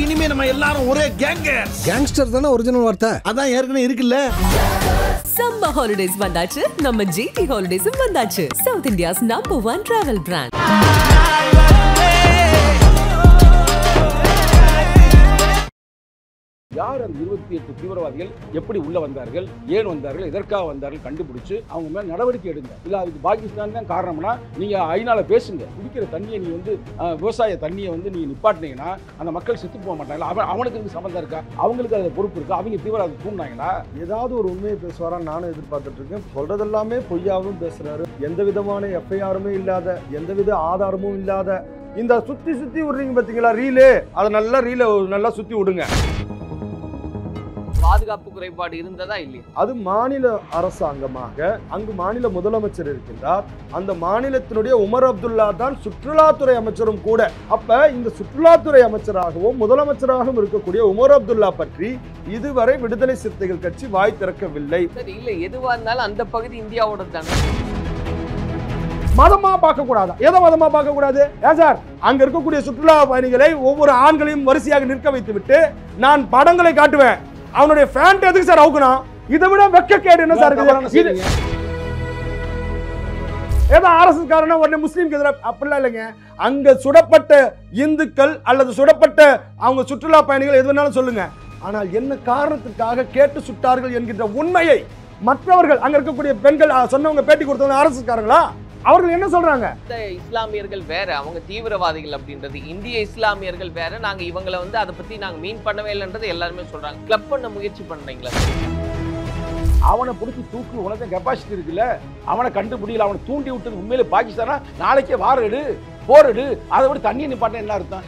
இனிமே நம்ம எல்லாரும் ஒரே கேங்கர். கேங்ஸ்டர் தானே ஒரிஜினல் வார்த்தை. அதான் ஏற்கனவே இருக்குல்ல. சம்மர் ஹாலிடேஸ் வந்தாச்சு, நம்ம ஜிடி ஹாலிடேஸும் வந்தாச்சு. South India's number 1 travel brand. யார் அந்த 28 தீவிரவாதிகள் எப்படி உள்ள வந்தார்கள், ஏன் வந்தார்கள், எதற்காக வந்தார்கள் கண்டுபிடிச்சு அவங்க மேல நடவடிக்கை எடுங்க. இல்ல அதுக்கு பாகிஸ்தான் தான் காரணம்னா நீங்க ஐநால பேசுங்க. குடிக்கிற தண்ணியை நீ வந்து விவசாய தண்ணியை வந்து நீங்க நிப்பாட்டினீங்கன்னா அந்த மக்கள் செத்து போக மாட்டாங்களா? அவனுக்கு சம்பந்தம் இருக்கா? அவங்களுக்கு அது பொறுப்பு இருக்கா? அவங்க தீவிரவாதி தூண்டினாங்களா? ஏதாவது ஒரு உண்மையை பேசுவாரா நானும் எதிர்பார்த்துட்டு இருக்கேன். சொல்றதெல்லாமே பொய்யாவும் பேசுறாரு. எந்த விதமான எஃப்ஐஆருமே இல்லாத, எந்தவித ஆதாரமும் இல்லாத இந்த சுத்தி விடுறீங்க பார்த்தீங்களா ரீலு, அதை நல்லா சுத்தி விடுங்க. பாதுகாப்பு குறைபாடு இருந்ததா இல்லையா? அது மாநில அரசாங்கமாக அங்கு மாநில முதலமைச்சர் இருக்கின்றார். அந்த மாநிலத்தினுடைய உமர் அப்துல்லா தான் சுற்றுலாத்துறை அமைச்சரும் கூட. அப்ப இந்த சுற்றுலாத்துறை அமைச்சராகவும் முதலமைச்சராகவும் இருக்கக்கூடிய உமர் அப்துல்லா பற்றி இதுவரை விடுதலை சிறுத்தைகள் கட்சி வாய் திறக்கவில்லை. சரி, இல்ல எதுவா இருந்தாலும் அந்த பகுதி இந்தியாவோட தானே. மதமா பார்க்க கூடாதா? எதை மதமா பார்க்க கூடாது? ஏன் சார் அங்க இருக்கக்கூடிய சுற்றுலா பயணிகளை ஒவ்வொரு ஆண்களையும் வரிசையாக நிற்க வைத்து விட்டு நான் படங்களை காட்டுவேன், அவனுடைய ஃபேண்ட் எதுக்கு சார் அவுக்கணும்? இதை விட வெட்கக்கேடு என்ன சார் இருக்குது? ஏதோ ஆர்எஸ்எஸ் காரனா உடனே முஸ்லீம்க்கு எதிராக அப்படிலாம் இல்லைங்க. அங்க சுடப்பட்ட இந்துக்கள் அல்லது சுடப்பட்ட அவங்க சுற்றுலா பயணிகள் எது வேணாலும் சொல்லுங்க. ஆனால் என்ன காரணத்துக்காக கேட்டு சுட்டார்கள் என்கின்ற உண்மையை மற்றவர்கள் அங்க இருக்கக்கூடிய பெண்கள் சொன்னவங்க பேட்டி கொடுத்தவங்க ஆர்எஸ்எஸ் காரங்களா? அவர்கள் என்ன சொல்றாங்க? இஸ்லாமியர்கள் வேற, அவங்க தீவிரவாதிகள் அப்படின்றது. இந்திய இஸ்லாமியர்கள் வேற, நாங்க இவங்களை வந்து அதை பத்தி நாங்க மீன் பண்ணவே இல்லைன்றது எல்லாருமே சொல்றாங்க. கிளப் பண்ண முயற்சி பண்றீங்களா? அவனை பிடிச்சி தூக்கு, உனக்கு கெப்பாசிட்டி இருக்குல்ல, அவனை கண்டுபிடிக்கல, அவனை தூண்டி விட்டது உண்மையிலே பாகிஸ்தானா? நாளைக்கே வாரெடு போரெடு. அதை விட தண்ணியை நிப்பாட்ட என்ன அர்த்தம்?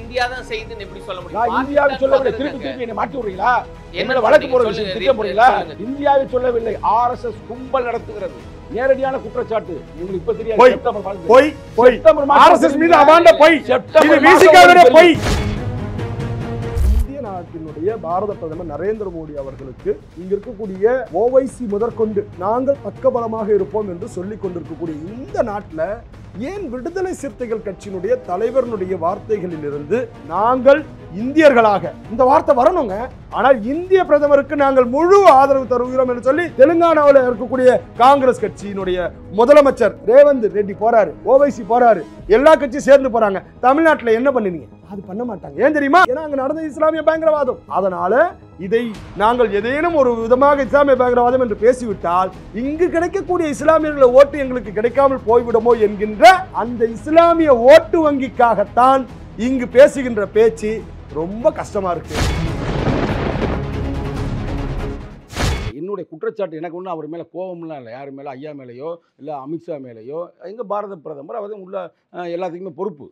இந்தியா தான் செய்யுதுன்னு எப்படி சொல்ல முடியும்? இந்தியாவை சொல்லவில்லை, திருப்பி என்னை மாட்டி விடுறீங்களா? என்னோட வழக்கு போற விஷயம் திட்டம் போறீங்களா? இந்தியாவை சொல்லவில்லை, ஆர்எஸ்எஸ் கும்பல் நடத்துகிறது. நேரடியான குற்றச்சாட்டு. உங்களுக்கு இப்ப தெரியாது. இந்திய நாட்டினுடைய பாரத பிரதமர் நரேந்திர மோடி அவர்களுக்கு இங்க இருக்கக்கூடிய ஓவைசி முதற்கொண்டு நாங்கள் பக்கபலமாக இருப்போம் என்று சொல்லிக் கொண்டிருக்கக்கூடிய இந்த நாட்டில் ஏன் விடுதலை சிறுத்தைகள் கட்சியினுடைய தலைவருடைய வார்த்தைகளில் இருந்து நாங்கள் இந்தியர்களாக இந்த வார்த்தை வரணுங்க. ஆனால் இந்திய பிரதமருக்கு நாங்கள் முழு ஆதரவு தருகிறோம் என்று சொல்லி தெலுங்கானாவில் இருக்கக்கூடிய காங்கிரஸ் கட்சியினுடைய முதலமைச்சர் ரேவந்த் ரெட்டி போறாரு, ஓவைசி போறாரு, எல்லா கட்சியும் சேர்ந்து போறாங்க. தமிழ்நாட்டில் என்ன பண்ணினீங்க? அது பண்ண மாட்டாங்க. ஏன் தெரியுமா? ஏன்னா அங்க நடந்த இஸ்லாமிய பயங்கரவாதம். அதனால இதை நாங்கள் ஏதேனும் ஒரு விதமாக இஸ்லாமிய பயங்கரவாதம் என்று பேசிவிட்டால் இங்கு கிடைக்கக்கூடிய இஸ்லாமியர்களை ஓட்டு எங்களுக்கு கிடைக்காமல் போய்விடுமோ என்கின்ற அந்த இஸ்லாமிய ஓட்டு வங்கிக்காகத்தான் இங்கு பேசுகின்ற பேச்சு ரொம்ப கஷ்டமா இருக்கு. என்னுடைய குற்றச்சாட்டு எனக்கு ஒன்றும் அவர் மேலே கோபம்லாம் இல்லை. யார் மேலே, ஐயா மேலேயோ இல்லை அமித்ஷா மேலேயோ, எங்கள் பாரத பிரதமர் அவர் உள்ள எல்லாத்துக்குமே பொறுப்பு.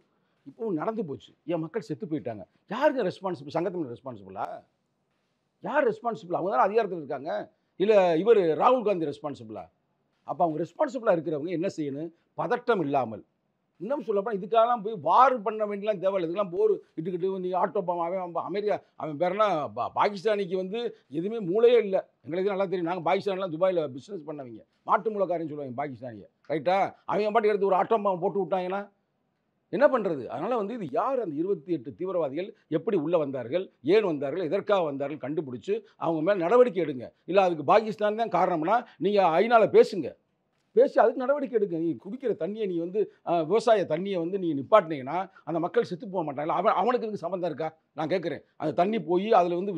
இப்போவும் நடந்து போச்சு. என் மக்கள் செத்து போயிட்டாங்க. யாருங்க ரெஸ்பான்சிபிள்? சங்கத்தின் ரெஸ்பான்சிபிளா? யார் ரெஸ்பான்சிபிள்? அவங்க தான் அதிகாரத்தில் இருக்காங்க. இல்லை இவர் ராகுல் காந்தி ரெஸ்பான்சிபிளா? அப்போ அவங்க ரெஸ்பான்சிபிளாக இருக்கிறவங்க என்ன செய்யணும்? பதட்டம் இல்லாமல், இன்னும் சொல்லப்போனால் இதுக்காகலாம் போய் வார் பண்ண வேண்டியலாம் தேவையில்லை. இதுக்கெல்லாம் போர் இட்டுக்கிட்டு நீங்கள் ஆட்டோபாம் அவன் அமெரிக்கா அவன் பேரெல்லாம் பாகிஸ்தானிக்கு வந்து எதுவுமே மூளையே இல்லை. எங்களுக்கு நல்லா தெரியும். நாங்கள் பாகிஸ்தான்லாம் துபாயில் பிஸ்னஸ் பண்ணவங்க, மாட்டு மூலக்காரன்னு சொல்லுவாங்க பாகிஸ்தானியை. ரைட்டா? அவங்க பாட்டு எடுத்து ஒரு ஆட்டோபாம் போட்டு விட்டாங்கன்னா என்ன பண்ணுறது? அதனால் வந்து இது யார் அந்த 28 தீவிரவாதிகள் எப்படி உள்ளே வந்தார்கள், ஏன் வந்தார்கள், எதற்காக வந்தார்கள் கண்டுபிடிச்சு அவங்க மேலே நடவடிக்கை எடுங்க. இல்லை அதுக்கு பாகிஸ்தான் தான் காரணம்னா நீங்கள் ஐநால பேசுங்க. பேசி அதுக்கு நடவடிக்கை எடுங்க. நீ குடிக்கிற தண்ணியை நீ வந்து விவசாய தண்ணியை வந்து நீங்கள் நிப்பாட்டினீங்கன்னா அந்த மக்கள் செத்து போக மாட்டாங்களா? அவனுக்கு இதுக்கு சம்மந்தம் இருக்கா? நான் கேட்குறேன். அந்த தண்ணி போய் அதில் வந்து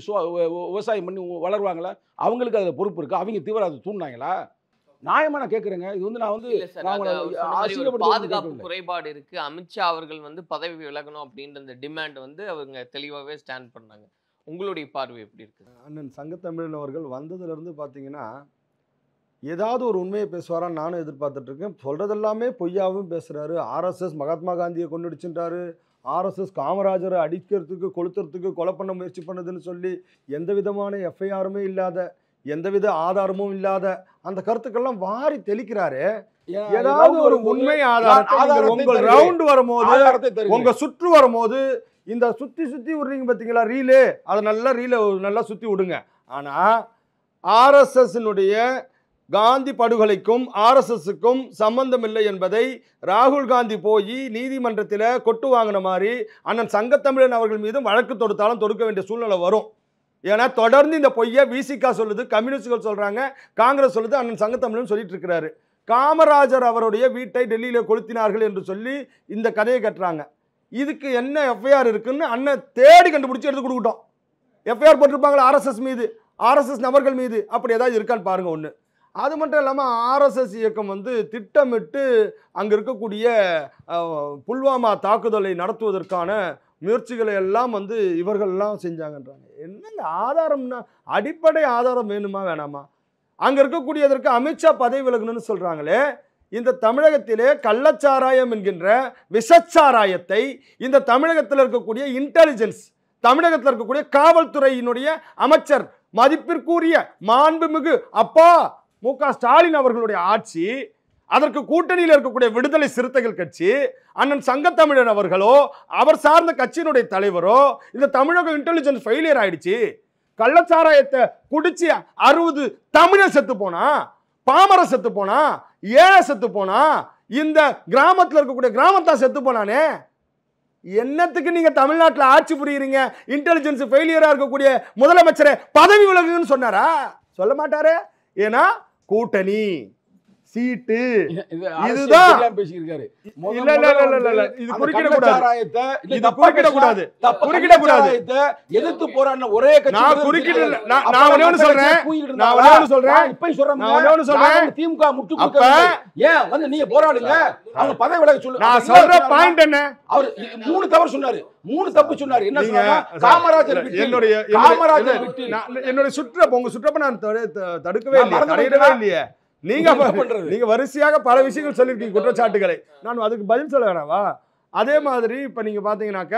விவசாயம் பண்ணி வளருவாங்களா? அவங்களுக்கு அதில் பொறுப்பு இருக்கா? அவங்க தீவிரவாதத்தை தூண்டினாங்களா? நியாயமா நான் கேட்குறேங்க. இது வந்து நான் வந்து பாதுகாப்பு குறைபாடு இருக்கு, அமித்ஷா அவர்கள் வந்து பதவி விலகணும் அப்படின்ற அந்த டிமாண்ட் வந்து அவங்க தெளிவாகவே ஸ்டாண்ட் பண்ணாங்க. உங்களுடைய பார்வை எப்படி இருக்கு? அண்ணன் சங்கத்தமிழன் அவர்கள் வந்ததுலேருந்து பார்த்தீங்கன்னா ஏதாவது ஒரு உண்மையை பேசுவாரா நானும் எதிர்பார்த்துட்டு இருக்கேன். சொல்றதெல்லாமே பொய்யாவும் பேசுறாரு. ஆர்எஸ்எஸ் மகாத்மா காந்தியை கொண்டுடுச்சுன்றாரு. ஆர்எஸ்எஸ் காமராஜரை அடிக்கிறதுக்கு, கொளுத்துறதுக்கு, கொலை பண்ண முயற்சி பண்ணதுன்னு சொல்லி எந்த விதமான எஃப்ஐஆருமே இல்லாத, எந்தவித ஆதாரமும் இல்லாத அந்த கருத்துக்கெல்லாம் வாரி தெளிக்கிறாரு. ஏதாவது ஒரு உண்மை ஆதாரத்தை உங்கள் ரவுண்ட் வரும்போது, உங்க சுற்று வரும்போது இந்த சுத்தி விடுறீங்க பார்த்தீங்களா ரீலு, அதை நல்லா சுத்தி விடுங்க. ஆனா ஆர்எஸ்எஸ் காந்தி படுகொலைக்கும் RSSக்கும் சம்பந்தம் இல்லை என்பதை ராகுல் காந்தி போய் நீதிமன்றத்தில் கொட்டு வாங்கின மாதிரி அண்ணன் சங்கத்தமிழன் அவர்கள் மீதும் வழக்கு தொடுத்தாலும் தொடுக்க வேண்டிய சூழ்நிலை வரும். ஏன்னா தொடர்ந்து இந்த பொய்யை விசிகா சொல்லுது, கம்யூனிஸ்டுகள் சொல்றாங்க, காங்கிரஸ் சொல்லுது, அண்ணன் சங்கத்தமிழன் சொல்லிட்டு இருக்கிறாரு. காமராஜர் அவருடைய வீட்டை டெல்லியில் கொளுத்தினார்கள் என்று சொல்லி இந்த கதையை கட்டுறாங்க. இதுக்கு என்ன FIR இருக்குன்னு அண்ணன் தேடி கண்டுபிடிச்சி எடுத்து கொடுக்கட்டும். FIR போட்டிருப்பாங்களா RSS மீது, RSS நபர்கள் மீது, அப்படி ஏதாவது இருக்கான்னு பாருங்க ஒன்று. அது மட்டும் இல்லாமல் RSS இயக்கம் வந்து திட்டமிட்டு அங்கே இருக்கக்கூடிய புல்வாமா தாக்குதலை நடத்துவதற்கான முயற்சிகளை எல்லாம் வந்து இவர்கள்லாம் செஞ்சாங்கன்றாங்க. என்னங்க ஆதாரம்னா, அடிப்படை ஆதாரம் வேணுமா வேணாமா? அங்கே இருக்கக்கூடியதற்கு அமித்ஷா பதவி விலகணும்னு சொல்கிறாங்களே. இந்த தமிழகத்திலே கள்ளச்சாராயம் என்கின்ற விஷச்சாராயத்தை இந்த தமிழகத்தில் இருக்கக்கூடிய இன்டெலிஜென்ஸ், தமிழகத்தில் இருக்கக்கூடிய காவல்துறையினுடைய அமைச்சர், மதிப்பிற்குரிய மாண்புமிகு அப்பா மு.க. ஸ்டாலின் அவர்களுடைய ஆட்சி, அதற்கு கூட்டணியில் இருக்கக்கூடிய விடுதலை சிறுத்தைகள் கட்சி, அண்ணன் சங்கத்தமிழன் அவர்களோ அவர் சார்ந்த கட்சியினுடைய தலைவரோ இந்த தமிழக இன்டெலிஜென்ஸ் ஃபெயிலியர் ஆயிடுச்சு, கள்ளச்சாராயத்தை குடிச்சு 60 தமிழர் செத்து போனா, பாமர செத்து போனா, ஏழை செத்து போனா, இந்த கிராமத்தில் இருக்கக்கூடிய கிராமத்தான் செத்து போனானே. என்னத்துக்கு நீங்க தமிழ்நாட்டில் ஆட்சி புரியுறீங்க? இன்டெலிஜென்ஸ் ஃபெயிலியரா இருக்கக்கூடிய முதலமைச்சரை பதவி விலகுன்னு சொன்னாரா? சொல்ல மாட்டாரு. ஏன்னா கூட்டணி சீட்டு இதுதான் பேசியிருக்காரு. இது குறுக்கிடக்கூடாது. எதிர்த்து போராடின ஒரே கட்சி திமுக முட்டு ஏன் வந்து நீங்க போராடுங்க, அவங்க பதவி விலக சொல்லு. நான் சொல்ற பாயிண்ட் என்ன, அவர் 3 தவறு சொன்னாரு, 3 தப்பு சொன்னாரு. என்ன சொன்னாங்க? காமராஜர் என்னுடைய சுற்றப்ப, உங்க சுற்றப்ப நான் தடுக்கவே இல்லை, தடையிடவே இல்லையே. நீங்க வரிசையாக பல விஷயங்கள் சொல்லியிருக்கீங்க, குற்றச்சாட்டுகளை. நான் அதுக்கு பதில் சொல்ல வேணாவா? அதே மாதிரி இப்ப நீங்க பாத்தீங்கன்னாக்க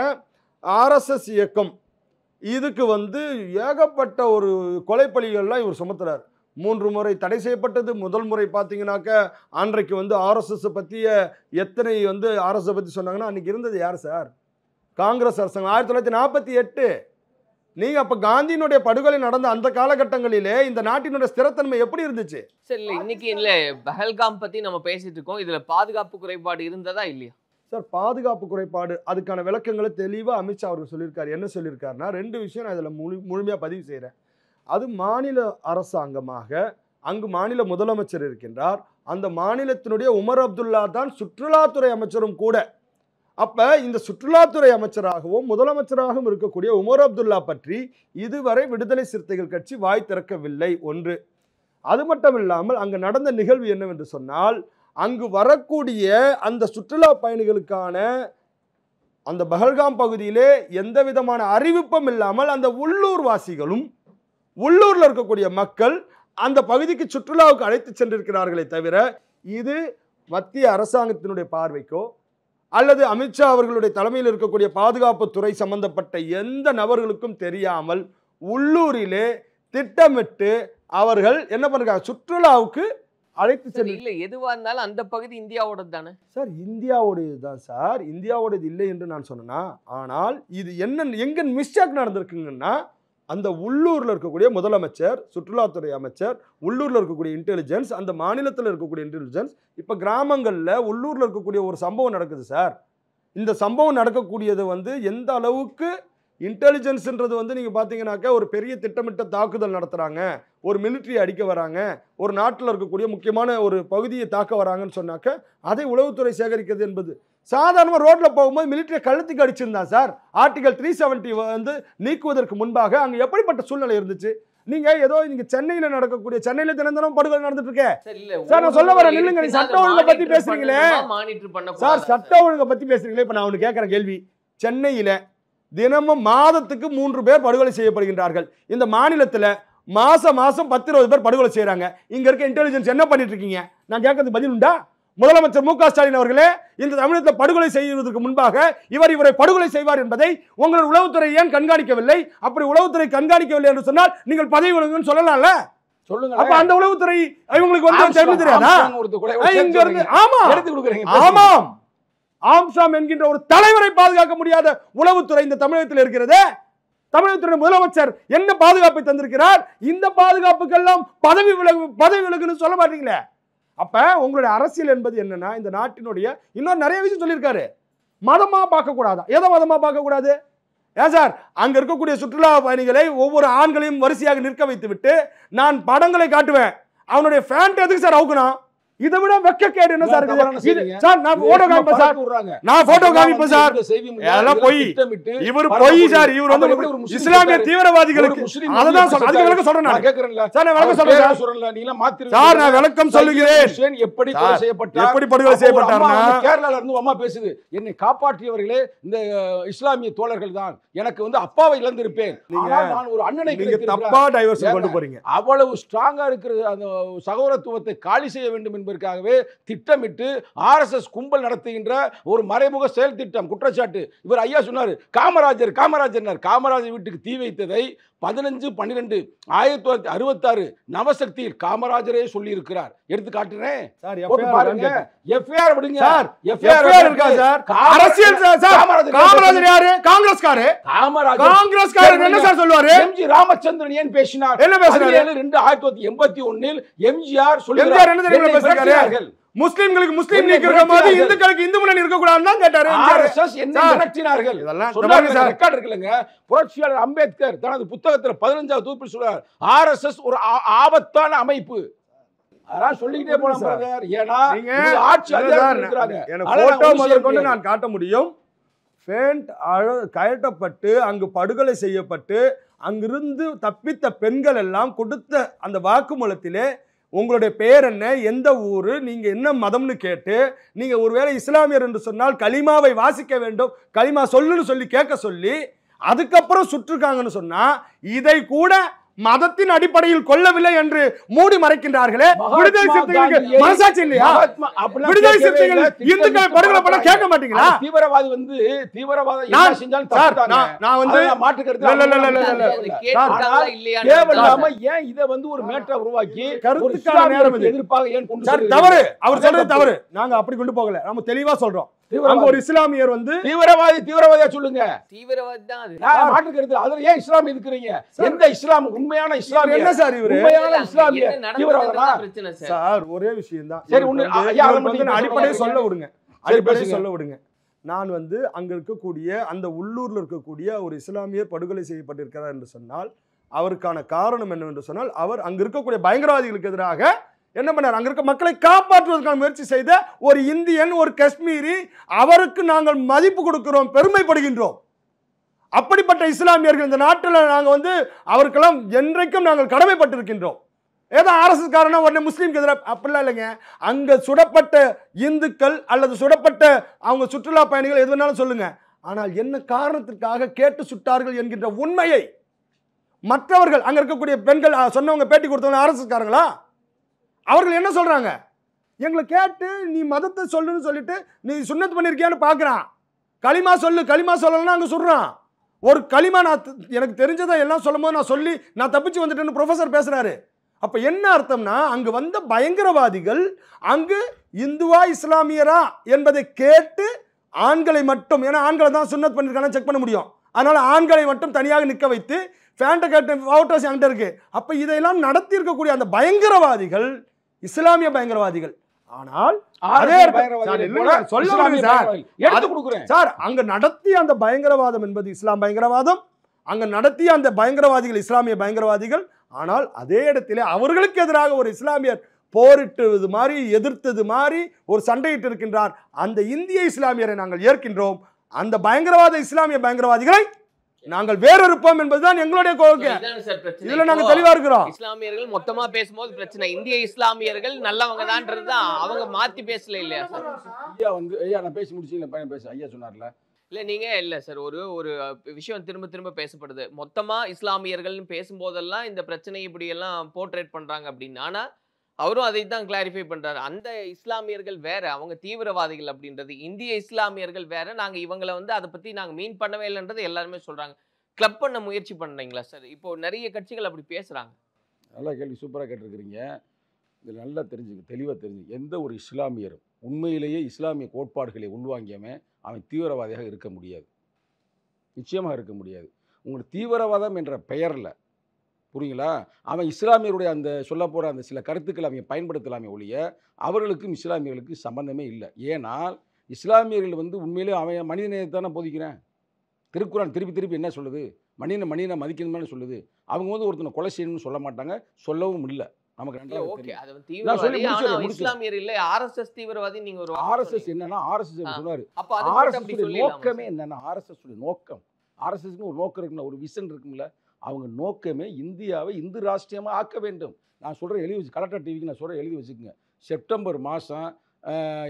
RSS இயக்கம் இதுக்கு வந்து ஏகப்பட்ட ஒரு கொலைப்பழிகள்லாம் இவர் சுமத்துறாரு. 3 முறை தடை செய்யப்பட்டது. முதல் முறை பார்த்தீங்கன்னாக்க அன்றைக்கு வந்து RSS பற்றிய எத்தனை வந்து RSS பற்றி சொன்னாங்கன்னா அன்றைக்கி இருந்தது யார் சார்? காங்கிரஸ் அரசாங்கம் 1948. நீங்க அப்ப காந்தியினுடைய படுகொலை நடந்த அந்த காலகட்டங்களிலே இந்த நாட்டினுடைய ஸ்திரத்தன்மை எப்படி இருந்துச்சு? சரி, இன்னைக்கு இல்ல பஹல்காம் பத்தி நம்ம பேசிட்டு இருக்கோம். இதுல பாதுகாப்பு குறைபாடு இருந்ததா இல்லையா சார்? பாதுகாப்பு குறைபாடு, அதுக்கான விளக்கங்களை தெளிவா அமித்ஷா அவர்கள் சொல்லியிருக்காரு. என்ன சொல்லியிருக்காருன்னா 2 விஷயம் நான் இதில் முழுமையா பதிவு செய்கிறேன். அது மாநில அரசாங்கமாக அங்கு மாநில முதலமைச்சர் இருக்கின்றார். அந்த மாநிலத்தினுடைய உமர் அப்துல்லா தான் சுற்றுலாத்துறை அமைச்சரும் கூட. அப்ப இந்த சுற்றுலாத்துறை அமைச்சராகவும் முதலமைச்சராகவும் இருக்கக்கூடிய உமர் அப்துல்லா பற்றி இதுவரை விடுதலை சிறுத்தைகள் கட்சி வாய் திறக்கவில்லை. ஒன்று. அது மட்டும் இல்லாமல் அங்கு நடந்த நிகழ்வு என்னவென்று சொன்னால், அங்கு வரக்கூடிய அந்த சுற்றுலா பயணிகளுக்கான அந்த பஹல்காம் பகுதியிலே எந்த விதமான அறிவிப்பும் இல்லாமல் அந்த உள்ளூர் வாசிகளும் உள்ளூர்ல இருக்கக்கூடிய மக்கள் அந்த பகுதிக்கு சுற்றுலாவுக்கு அழைத்து சென்றிருக்கிறார்களே தவிர, இது மத்திய அரசாங்கத்தினுடைய பார்வைக்கோ அல்லது அமித்ஷா அவர்களுடைய தலைமையில் இருக்கக்கூடிய பாதுகாப்புத்துறை சம்பந்தப்பட்ட எந்த நபர்களுக்கும் தெரியாமல் உள்ளூரிலே திட்டமிட்டு அவர்கள் என்ன பண்றாங்க, சுற்றுலாவுக்கு அழைத்து சென்று. இல்ல எதுவா இருந்தாலும் அந்த பகுதி இந்தியாவோட தானே சார்? இந்தியாவோடது தான் சார், இந்தியாவோடது இல்லை என்று நான் சொன்னேன்னா. ஆனால் இது என்ன எங்க மிஸ்டேக் நடந்திருக்குங்கன்னா, அந்த உள்ளூர்ல இருக்கக்கூடிய முதலமைச்சர், சுற்றுலாத்துறை அமைச்சர், உள்ளூர்ல இருக்கக்கூடிய இன்டெலிஜென்ஸ், அந்த மாநிலத்தில் இருக்கக்கூடிய இன்டெலிஜென்ஸ், இப்ப கிராமங்கள்ல உள்ளூர்ல இருக்கக்கூடிய ஒரு சம்பவம் நடக்குது சார். இந்த சம்பவம் நடக்கக்கூடியது வந்து எந்த அளவுக்கு இன்டெலிஜென்ஸ்ன்றது வந்து நீங்க பாத்தீங்கன்னாக்க ஒரு பெரிய திட்டமிட்ட தாக்குதல் நடத்துறாங்க, ஒரு மிலிட்டரி அடிக்க வராங்க, ஒரு நாட்டில் இருக்கக்கூடிய முக்கியமான ஒரு பகுதியை தாக்க வராங்கன்னு சொன்னாக்க அதை உளவுத்துறை சேகரிக்கிறது என்பது சாதாரணமாக ரோட்ல போகும்போது மிலிட்டரியை கழுத்துக்கு அடிச்சிருந்தான் சார். ஆர்டிகல் 370 வந்து நீக்குவதற்கு முன்பாக அங்க எப்படிப்பட்ட சூழ்நிலை இருந்துச்சு? நீங்க ஏதோ நீங்க சென்னையில நடக்கக்கூடிய, சென்னையில தினம் படுகொலை நடந்துட்டு இருக்கே சார். நான் சொல்ல வரேன், நில்லுங்க. சட்ட ஒழுங்கை பத்தி பேசுறீங்களே சார், சட்ட ஒழுங்கை பத்தி பேசுறீங்களே. இப்ப நான் ஒண்ணு கேட்கறேன் கேள்வி. சென்னையில தினமும் மாதத்துக்கு 3 பேர் படுகொலை செய்யப்படுகின்றார்கள். இந்த மாநிலத்துல மாசம் 10-20 பேர் படுகொலை செய்யறாங்க. இங்க இருக்க இன்டெலிஜென்ஸ் என்ன பண்ணிட்டு இருக்கீங்க? நான் கேட்கறது பதில் உண்டா? முதலமைச்சர் மு.க. ஸ்டாலின் அவர்களே, இந்த தமிழகத்தில் படுகொலை செய்வதற்கு முன்பாக இவரை படுகொலை செய்வார் என்பதை உங்கள் உளவுத்துறை ஏன் கண்காணிக்கவில்லை? அப்படி உளவுத்துறை கண்காணிக்கவில்லை என்று சொன்னால் நீங்கள் பதவி விலகுன்னு சொல்லலாம்ல. சொல்லுங்க. அப்ப அந்த உளவுத்துறை இவங்களுக்கு வந்து தெரியாதா? இங்க இருந்து ஆமாம், ஆம்சாம் என்கின்ற ஒரு தலைவரை பாதுகாக்க முடியாத உளவுத்துறை இந்த தமிழகத்தில் இருக்கிறது. தமிழகத்துடைய முதலமைச்சர் என்ன பாதுகாப்பை தந்திருக்கிறார்? இந்த பாதுகாப்புக்கெல்லாம் பதவி விலகுன்னு சொல்ல மாட்டீங்களே. அப்ப உங்களுடைய அரசியல் என்பது என்னன்னா, இந்த நாட்டினுடைய இன்னொரு நிறைய விஷயம் சொல்லியிருக்காரு. மதமா பார்க்க கூடாதா? எதை மதமா பார்க்க கூடாது? ஏன் சார், அங்க இருக்கக்கூடிய சுற்றுலா பயணிகளை ஒவ்வொரு ஆண்களையும் வரிசையாக நிற்க வைத்து விட்டு நான் படங்களை காட்டுவேன், அவனுடைய ஃபேண்ட் எதுக்கு சார் அவுக்கணும்? இதை விட வெக்கக்கேடு என்ன சார் இருக்குது? சார் நான் போட்டோ காமிப்பேன் சார், நான் போட்டோ காமிப்பேன் சார். அதெல்லாம் பொய். இவர் பொய் சார். இவர் வந்து இஸ்லாமிய தீவிரவாதிகளுக்கு அததான் சொல்றேன். அதுக்கு விளக்கம் சொல்றேன் நான். சார் நான் விளக்கம் சொல்றேன் சார். நான் விளக்கம் சொல்லுகிறேன். எப்படி கொலை செய்யப்பட்டார், எப்படி படுகொலை செய்யப்பட்டார்னா, கேரளால இருந்து அம்மா பேசுது, என்னை காப்பாற்றியவர்களே இந்த இஸ்லாமிய தோழர்கள் தான், எனக்கு வந்து அப்பாவை இழந்திருப்பேன், நான் ஒரு அண்ணனை தப்பா டைவர்ஷன் கொண்டு போறீங்க. அவ்வளவு ஸ்ட்ராங்கா இருக்கிற அந்த சகோதரத்துவத்தை காலி செய்ய வேண்டும் என்பதற்காகவே திட்டமிட்டு RSS கும்பல் நடத்துகின்ற ஒரு மறைமுக செயல் திட்டம் குற்றச்சாட்டு. இவர் ஐயா சொன்னாரு, காமராஜர் வீட்டுக்கு தீ வைத்ததை 15/12/1966 நவசக்தியில் காமராஜரே சொல்லி இருக்கிறார். எடுத்து காட்டுறேன் பாருங்க. எஃப்ஐஆர் விடுங்க சார். எஃப்ஐஆர் இருக்கா சார்? அரசியல் சார். காமராஜர் யாரு? காங்கிரஸ்காரர். காங்கிரஸ்காரர் என்ன சார் சொல்வாரு? எம்ஜி ராமச்சந்திரன் ஏன் பேசினார்? என்ன பேசினாரு? 1981 எம்ஜிஆர் சொல்லுகிறார். என்ன தெரியுமா பேசினாரு? முஸ்லிம்களுக்கு முஸ்லிம் லீக் இருக்கிற மாதிரி இந்துக்களுக்கு இந்து முன்னணி இருக்க கூடாதுன்னு தான் கேட்டாரு. ஆர்எஸ்எஸ் என்ன நடத்தினார்கள் சொன்னாங்க. ரெக்கார்ட் இருக்குலங்க. புரட்சியாளர் அம்பேத்கர் தனது புத்தகத்துல 15வது தொகுப்பில் சொல்றார், ஆர்எஸ்எஸ் ஒரு ஆபத்தான அமைப்பு. அதான் சொல்லிக்கிட்டே போலாம் பிரதர். ஏன்னா ஆட்சி அதிகாரம் இருக்கிறாங்க. எனக்கு போட்டோ முதல் கொண்டு நான் காட்ட முடியும். ஃபேண்ட் கயட்டப்பட்டு அங்கு படுகொலை செய்யப்பட்டு அங்கிருந்து தப்பித்த பெண்கள் எல்லாம் கொடுத்த அந்த வாக்குமூலத்திலே உங்களுடைய பேர் என்ன, எந்த ஊரு, நீங்க என்ன மதம்னு கேட்டு, நீங்க ஒருவேளை இஸ்லாமியர் என்று சொன்னால் கலிமாவை வாசிக்க வேண்டும், கலிமா சொல்லுன்னு சொல்லி கேட்க சொல்லி அதுக்கப்புறம் சுற்றுக்காங்கன்னு சொன்னா, இதை கூட மதத்தின் அடிப்படையில் கொல்லவில்லை என்று மூடி மறைக்கின்றார்களே. விடுதலை சிறுத்தைகளுக்கு மனசாட்சி இல்லையா? விடுதலை சிறுத்தைகள் இந்துக்களை படுகொலை பண்ண கேட்க மாட்டீங்களா? தீவிரவாதி வந்து தீவிரவாதம் என்ன செஞ்சாலும் நான் வந்து மாற்று கருத்து தேவையில்லாம ஏன் இதை வந்து ஒரு மேட்டரை உருவாக்கி கருத்துக்கான நேரம் எதிர்ப்பாக ஏன் கொண்டு தவறு. அவர் சொல்றது தவறு. நாங்க அப்படி கொண்டு போகல. நம்ம தெளிவா சொல்றோம். ஒரு இஸ்லாமியர் வந்து தீவிரவாதியா சொல்லுங்க. தீவிரவாதி தான் அது. மாற்று கருத்து. அதுல ஏன் இஸ்லாம் எதுக்குறீங்க? எந்த இஸ்லாம் உண்மையான இஸ்லாம் என்ன சார்? இவரு உண்மையான இஸ்லாமிய தீவிரவாதமா பிரச்சனை சார். ஒரே விஷயம் தான். சரி ஒண்ணு அடிப்படையை சொல்ல விடுங்க. அடிப்படையை சொல்ல விடுங்க. நான் வந்து அங்க இருக்கக்கூடிய அந்த உள்ளூர்ல இருக்கக்கூடிய ஒரு இஸ்லாமியர் படுகொலை செய்யப்பட்டிருக்கிறார் என்று சொன்னால் அவருக்கான காரணம் என்னவென்று சொன்னால், அவர் அங்க இருக்கக்கூடிய பயங்கரவாதிகளுக்கு எதிராக என்ன பண்ணார்? அங்க இருக்க மக்களை காப்பாற்றுவதற்கான முயற்சி செய்த ஒரு இந்தியன், ஒரு காஷ்மீரி, அவருக்கு நாங்கள் மதிப்பு கொடுக்கிறோம், பெருமைப்படுகின்றோம். அப்படிப்பட்ட இஸ்லாமியர்கள் இந்த நாட்டில் நாங்கள் வந்து அவருக்கெல்லாம் என்றைக்கும் நாங்கள் கடமைப்பட்டிருக்கின்றோம். ஏதோ ஆர்எஸ்எஸ் காரணம் உடனே முஸ்லீம்க்கு எதிராக அப்படிலாம் இல்லைங்க. அங்க சுடப்பட்ட இந்துக்கள் அல்லது சுடப்பட்ட அவங்க சுற்றுலா பயணிகள் எது வேணாலும் சொல்லுங்க, ஆனால் என்ன காரணத்திற்காக கேட்டு சுட்டார்கள் என்கின்ற உண்மையை மற்றவர்கள், அங்க இருக்கக்கூடிய பெண்கள் சொன்னவங்க, பேட்டி கொடுத்தவங்க ஆர்எஸ்எஸ் காரங்களா? அவர்கள் என்ன சொல்றாங்க? எங்களை கேட்டு நீ மதத்தை சொல்லுன்னு சொல்லிட்டு நீ சுன்னத் பண்ணிருக்கியான்னு பார்க்குறான். களிமா சொல்லு, களிமா சொல்லணும்னா அங்கே சொல்கிறான். ஒரு களிமா நான் எனக்கு தெரிஞ்சதை எல்லாம் சொல்லும் போது நான் சொல்லி நான் தப்பிச்சு வந்துட்டேன்னு ப்ரொஃபஸர் பேசுகிறாரு. அப்போ என்ன அர்த்தம்னா, அங்கு வந்த பயங்கரவாதிகள் அங்கு இந்துவா இஸ்லாமியரா என்பதை கேட்டு ஆண்களை மட்டும், ஏன்னா ஆண்களை தான் சுன்னத் பண்ணியிருக்காங்க செக் பண்ண முடியும், அதனால் ஆண்களை மட்டும் தனியாக நிற்க வைத்து ஃபேண்ட்டை கேட்டு ஃபோட்டோஸ் என்கிட்ட இருக்கு. அப்போ இதையெல்லாம் நடத்தி இருக்கக்கூடிய அந்த பயங்கரவாதிகள் இஸ்லாமிய பயங்கரவாதிகள். ஆனால் சார் அங்க நடத்திய அந்த பயங்கரவாதம் என்பது இஸ்லாம் பயங்கரவாதம். அங்க நடத்திய அந்த பயங்கரவாதிகள் இஸ்லாமிய பயங்கரவாதிகள். ஆனால் அதே இடத்திலே அவர்களுக்கு எதிராக ஒரு இஸ்லாமியர் போரிட்டது மாதிரி, எதிர்த்தது மாதிரி ஒரு சண்டையிட்டு இருக்கின்றார். அந்த இந்திய இஸ்லாமியரை நாங்கள் ஏற்கின்றோம். அந்த பயங்கரவாத இஸ்லாமிய பயங்கரவாதிகளை நாங்கள் வேற இருப்போம் என்பதுதான் எங்களுடைய கொள்கை. இதுல நாங்க தெளிவா இருக்கிறோம். இஸ்லாமியர்கள் மொத்தமா பேசும்போது பிரச்சனை, இந்திய இஸ்லாமியர்கள் நல்லவங்க தான்ன்றதுதான் அவங்க மாத்தி பேசல இல்லையா சார்? ஐயா வந்து ஐயா நான் பேசி முடிச்சீங்களா? பையன் பேச ஐயா சொன்னார்ல. இல்ல நீங்க இல்ல சார், ஒரு விஷயம் திரும்ப திரும்ப பேசப்படுது. மொத்தமா இஸ்லாமியர்கள்னு பேசும்போதெல்லாம் இந்த பிரச்சனை இப்படி எல்லாம் போர்ட்ரேட் பண்றாங்க அப்படின்னு. ஆனா அவரும் அதை தான் கிளாரிஃபை பண்றாரு. அந்த இஸ்லாமியர்கள் வேற, அவங்க தீவிரவாதிகள் அப்படின்றது. இந்திய இஸ்லாமியர்கள் வேற, நாங்க இவங்களை வந்து அதை பத்தி நாங்க மீன் பண்ணவே இல்லைன்றது எல்லாருமே சொல்றாங்க. கிளப் பண்ண முயற்சி பண்றீங்களா சார்? இப்போ நிறைய கட்சிகள் அப்படி பேசுறாங்க. நல்லா கேள்வி, சூப்பராக கேட்டிருக்கிறீங்க. இது நல்லா தெரிஞ்சுக்க, தெளிவாக தெரிஞ்சு, எந்த ஒரு இஸ்லாமியரும் உண்மையிலேயே இஸ்லாமிய கோட்பாடுகளை உள்வாங்கியவன் அவன் தீவிரவாதியாக இருக்க முடியாது, நிச்சயமாக இருக்க முடியாது. உங்களுக்கு தீவிரவாதம் என்ற பெயரில் புரியுங்களா, அவன் இஸ்லாமியருடைய அந்த சொல்ல போகிற அந்த சில கருத்துக்களை அவங்க பயன்படுத்தலாமே ஒழிய அவர்களுக்கும் இஸ்லாமியர்களுக்கு சம்பந்தமே இல்லை. ஏனால் இஸ்லாமியர்கள் வந்து உண்மையிலே அவன் மனிதநேயத்தை தானே போதிக்கிறேன். திருக்குறான் திருப்பி திருப்பி என்ன சொல்லுது, மனிதனை மதிக்கணும்னு சொல்லுது. அவங்க வந்து ஒருத்தனை கொலை செய்யணும்னு சொல்ல மாட்டாங்க, சொல்லவும் இல்லை. நமக்கு இஸ்லாமியர் இல்ல ஆர்எஸ்எஸ் தீவிரவாதி. நீங்க ஒரு ஆர்எஸ்எஸ் என்னன்னா ஆர்எஸ்எஸ் சொன்னாரு. நோக்கமே என்னன்னா ஆர்எஸ்எஸ் நோக்கம், ஆர்எஸ்எஸ்க்கு ஒரு நோக்கம் இருக்குல்ல, ஒரு விஷன் இருக்குல்ல, அவங்க நோக்கமே இந்தியாவை இந்து ராஷ்டிரியமாக ஆக்க வேண்டும். நான் சொல்கிறேன் எழுதி வச்சு, கலெக்டர் டிவிக்கு நான் சொல்கிறேன் எழுதி வச்சுக்கோங்க. செப்டம்பர் மாதம்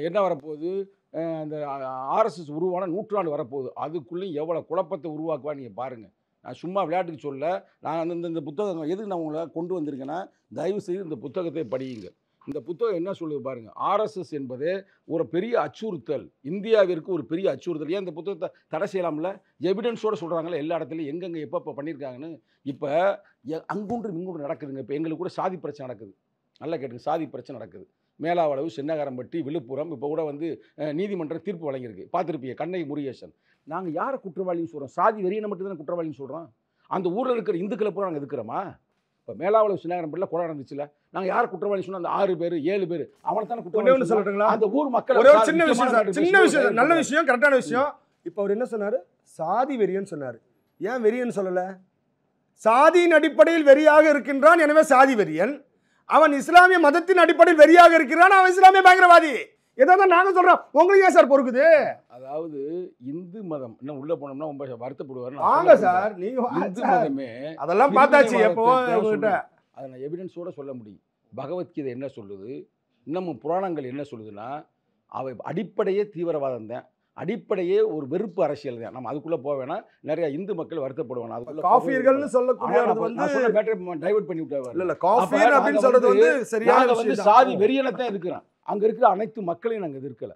என்ன வரப்போகுது, அந்த ஆர்எஸ்எஸ் உருவான 100 வரப்போகுது. அதுக்குள்ளேயும் எவ்வளோ குழப்பத்தை உருவாக்குவா நீங்கள் பாருங்கள். நான் சும்மா விளையாட்டுக்கு சொல்ல, நான் இந்த புத்தகம் எதுக்கு நான் உங்களை கொண்டு வந்திருக்கேன்னா, தயவுசெய்து இந்த புத்தகத்தை படியுங்க. இந்த புத்தகம் என்ன சொல்லுது பாருங்கள். ஆர்எஸ்எஸ் என்பது ஒரு பெரிய அச்சுறுத்தல், இந்தியாவிற்கு ஒரு பெரிய அச்சுறுத்தல். ஏன் இந்த புத்தகத்தை தடை செய்யலாம்ல? எவிடன்ஸோடு சொல்கிறாங்களே எல்லா இடத்துலையும், எங்கெங்கே எப்போ பண்ணியிருக்காங்கன்னு. இப்போ அங்குன்று இங்குன்று நடக்குதுங்க. இப்போ எங்களுக்கு கூட சாதி பிரச்சனை நடக்குது. நல்லா கேட்டுங்க, சாதி பிரச்சனை நடக்குது. மேலாவளவு, சின்னகாரம்பட்டி, விழுப்புரம் இப்போ கூட வந்து நீதிமன்றம் தீர்ப்பு வழங்கியிருக்கு. பார்த்துருப்பீங்க, கண்ணகி முருகேசன். நாங்கள் யாரை குற்றவாளின்னு சொல்கிறோம்? சாதி வெறியனை மட்டும் தானே குற்றவாளின்னு சொல்கிறோம். அந்த ஊரில் இருக்கிற இந்துக்களை பூரா நாங்கள் எதுக்குறோமா? இப்போ மேலாவளவு, சின்னகாரம்பட்டியில் கொலை நடந்துச்சுல, நாங்கள் யாரை குற்றவாளி சொன்னோம்? அந்த 6 பேர் 7 பேர் அவனை தானே குற்றவாளி சொல்லிட்டுங்களா? அந்த ஊர் மக்கள் ஒரே ஒரு சின்ன விஷயம், நல்ல விஷயம், கரெக்டான விஷயம். இப்போ அவர் என்ன சொன்னார்? சாதி வெறியன்னு சொன்னார். ஏன் வெறியன்னு சொல்லலை? சாதியின் அடிப்படையில் வெறியாக இருக்கின்றான், எனவே சாதி வெறியன். அவன் இஸ்லாமிய மதத்தின் அடிப்படையில் வெறியாக இருக்கிறான், அவன் இஸ்லாமிய பயங்கரவாதி. இதான் நாங்கள் சொல்றோம். உங்களுக்கு ஏன் சார் பொறுக்குது? அதாவது இந்து மதம் இன்னும் உள்ள போனோம்னா ரொம்ப வருத்தப்படுவார். வாங்க சார், நீங்க இந்து மதமே அதெல்லாம் பார்த்தாச்சு. எப்போ அதை நான் எவிடன்ஸோட சொல்ல முடியும். பகவத்கீதை என்ன சொல்லுது, இன்னமும் புராணங்கள் என்ன சொல்லுதுன்னா, அவை அடிப்படையே தீவிரவாதம் தான், அடிப்படையே ஒரு வெறுப்பு அரசியல் தான். நம்ம அதுக்குள்ள போக வேணாம். நிறைய இந்து மக்கள் வருத்தப்படுவாங்க. அதுக்குள்ள காஃபியர்கள்னு சொல்லக்கூடியது வந்து டைவர்ட் பண்ணி விட்டாங்க. இல்ல காஃபியர் அப்படினு சொல்றது வந்து சரியான விஷயம். சாதி வெறியனத்தான் இருக்கிறான். அங்க இருக்கிற அனைத்து மக்களையும் நாங்க எதிர்க்கல.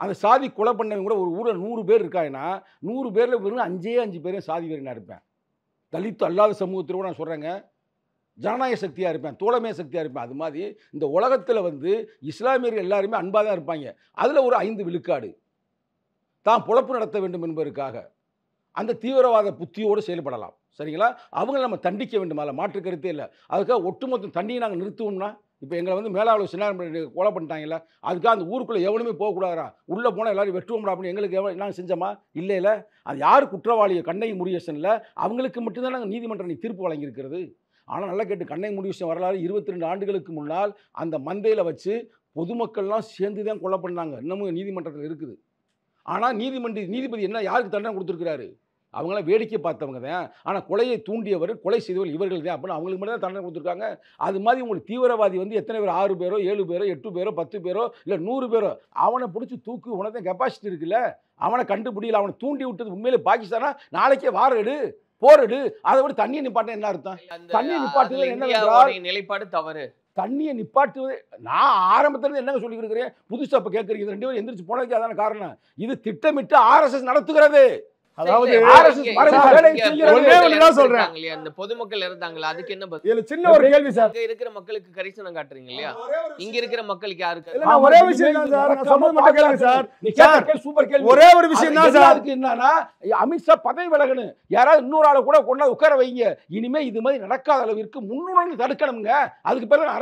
அந்த சாதி கொலை பண்ணவங்க கூட ஒரு ஊரில் 100 பேர் இருக்காங்கன்னா 100 பேர்ல வெறும் 5 பேரும் சாதி வெறியனா இருப்பேன். தலித்து அல்லாத சமூகத்தில் கூட நான் சொல்றேங்க, ஜனநாயக சக்தியாக இருப்பேன், தோழமைய சக்தியாக இருப்பேன். அது மாதிரி இந்த உலகத்தில் வந்து இஸ்லாமியர்கள் எல்லாருமே அன்பாக தான் இருப்பாங்க. அதில் ஒரு 5 விழுக்காடு தான் பொழப்பு நடத்த வேண்டும் என்பதற்காக அந்த தீவிரவாத புத்தியோடு செயல்படலாம். சரிங்களா? அவங்களை நம்ம தண்டிக்க வேண்டும், அதில் மாற்று கருத்தே இல்லை. அதுக்காக ஒட்டுமொத்த தண்டியை நாங்கள் நிறுத்துவோம்னா, இப்போ எங்களை வந்து மேலாளர் சின்ன கொலை பண்ணிட்டாங்கல்ல, அதுக்காக அந்த ஊருக்குள்ளே எவனுமே போகக்கூடாதா, உள்ளே போனால் எல்லாரும் வெட்டுவோம்டா அப்படின்னு எங்களுக்கு நாங்கள் செஞ்சோமா? இல்லை இல்லை. அது யார் குற்றவாளியை? கண்ணகி முருகேசனில் அவங்களுக்கு மட்டும்தான் நாங்கள் நீதிமன்றம் தீர்ப்பு வழங்கியிருக்கிறது. ஆனால் நல்லா கேட்டு, கண்ணகி முருகேசன் வரலாறு 22 ஆண்டுகளுக்கு முன்னால் அந்த மந்தையில் வச்சு பொதுமக்கள்லாம் சேர்ந்து தான் கொலை பண்ணாங்க. இன்னமும் நீதிமன்றத்தில் இருக்குது. ஆனால் நீதிபதி என்ன யாருக்கு தண்டனை கொடுத்துருக்கிறாரு? அவங்களாம் வேடிக்கை பார்த்தவங்க தான். ஆனால் கொலையை தூண்டியவர், கொலை செய்தவர் இவர்கள் தான். அப்படின்னு அவங்களுக்கு மட்டும் தான் தண்டனை கொடுத்துருக்காங்க. அது மாதிரி உங்களுக்கு தீவிரவாதி வந்து எத்தனை பேர்? 6 பேரோ 7 பேரோ 8 பேரோ 10 பேரோ இல்லை 100 பேரோ, அவனை பிடிச்சி தூக்கு. உனக்கு கெப்பாசிட்டி இருக்குல்ல, அவனை கண்டுபிடிக்கல. அவனை தூண்டி விட்டது உண்மையிலே பாகிஸ்தானா? நாளைக்கே வாரெடு, போரெடு. அதை விட தண்ணியை நிப்பாட்ட என்ன அர்த்தம்? தண்ணியை நிப்பாட்டுவது என்ன நிலைப்பாடு தவறு. தண்ணியை நிப்பாட்டுவது நான் ஆரம்பத்திலிருந்து என்னங்க சொல்லி இருக்கிறேன், புதுசாக இப்போ கேட்குறீங்க. 2 பேரும் எந்திரிச்சு போனதுக்கு அதான காரணம். இது திட்டமிட்டு ஆர்எஸ்எஸ் நடத்துகிறது. அதாவது அந்த பொதுமக்கள் இருந்தாங்களா, அதுக்கு என்ன பதில்? இதுல சின்ன ஒரு கேள்வி சார். இங்க இருக்கிற மக்களுக்கு கரிசனம் காட்டுறீங்க இல்லையா? இங்க இருக்கிற மக்களுக்கு யாருக்கு? இல்ல ஒரே விஷயம் தான் சார், நான் சொன்னது மட்டும் கேளுங்க சார். சார் சூப்பர் கேள்வி. ஒரே ஒரு விஷயம் தான் சார். அதுக்கு என்னன்னா, அமித்ஷா பதவி விலகணும், யாராவது இன்னொரு ஆளை கூட கொண்டு உட்கார வைங்க. இனிமே இது மாதிரி நடக்காத அளவிற்கு முன்னுடன் தடுக்கணுங்க. அதுக்கு பிறகு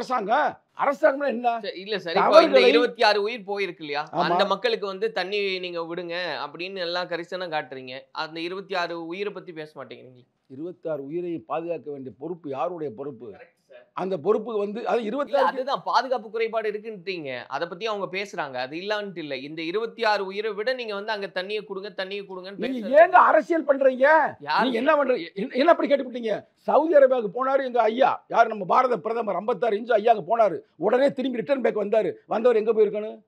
அரசாங்கம் என்ன? இல்ல சார், இப்போ இந்த 26 உயிர் போயிருக்கு இல்லையா, அந்த மக்களுக்கு வந்து தண்ணி நீங்க விடுங்க அப்படின்னு எல்லாம் கரிசனம் காட்டுறீங்க. அந்த 26 உயிரை பத்தி பேச மாட்டேங்கிறீங்க. 26 உயிரை பாதுகாக்க வேண்டிய பொறுப்பு யாருடைய பொறுப்பு? அந்த பொறுப்பு வந்து அது 26 அதுதான் பாதுகாப்பு குறைபாடு இருக்குன்றீங்க. அதை பத்தி அவங்க பேசுறாங்க, அது இல்லான்ட்டு இல்ல. இந்த 26 உயிரை விட நீங்க வந்து அங்க தண்ணியை கொடுங்கன்னு நீங்க ஏங்க அரசியல் பண்றீங்க? நீங்க என்ன பண்றீங்க? என்ன அப்படி கேட்டுவிட்டீங்க? சவுதி அரேபியாவுக்கு போனாரு எங்க ஐயா, யார் நம்ம பாரத பிரதமர் 56 இன்ச் ஐயாவுக்கு போனாரு. உடனே திரும்பி ரிட்டர்ன் பேக் வந்தவர் எங்க போயிருக்கணும்?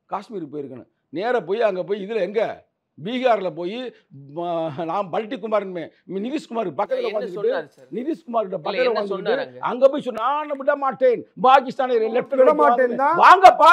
காஷ்மீருக்கு போயிருக்கணும். நேராக போய் அங்கே போய் இதில் எங்க பீகாரில் போய் நான் பல்டிகுமார் நிதிஷ்குமார் பக்கத்தில் நிதிஷ்குமார் பக்கத்தில் அங்கே போய் நான் விட மாட்டேன், பாகிஸ்தானை லெஃப்ட் விட மாட்டேன், வாங்கப்பா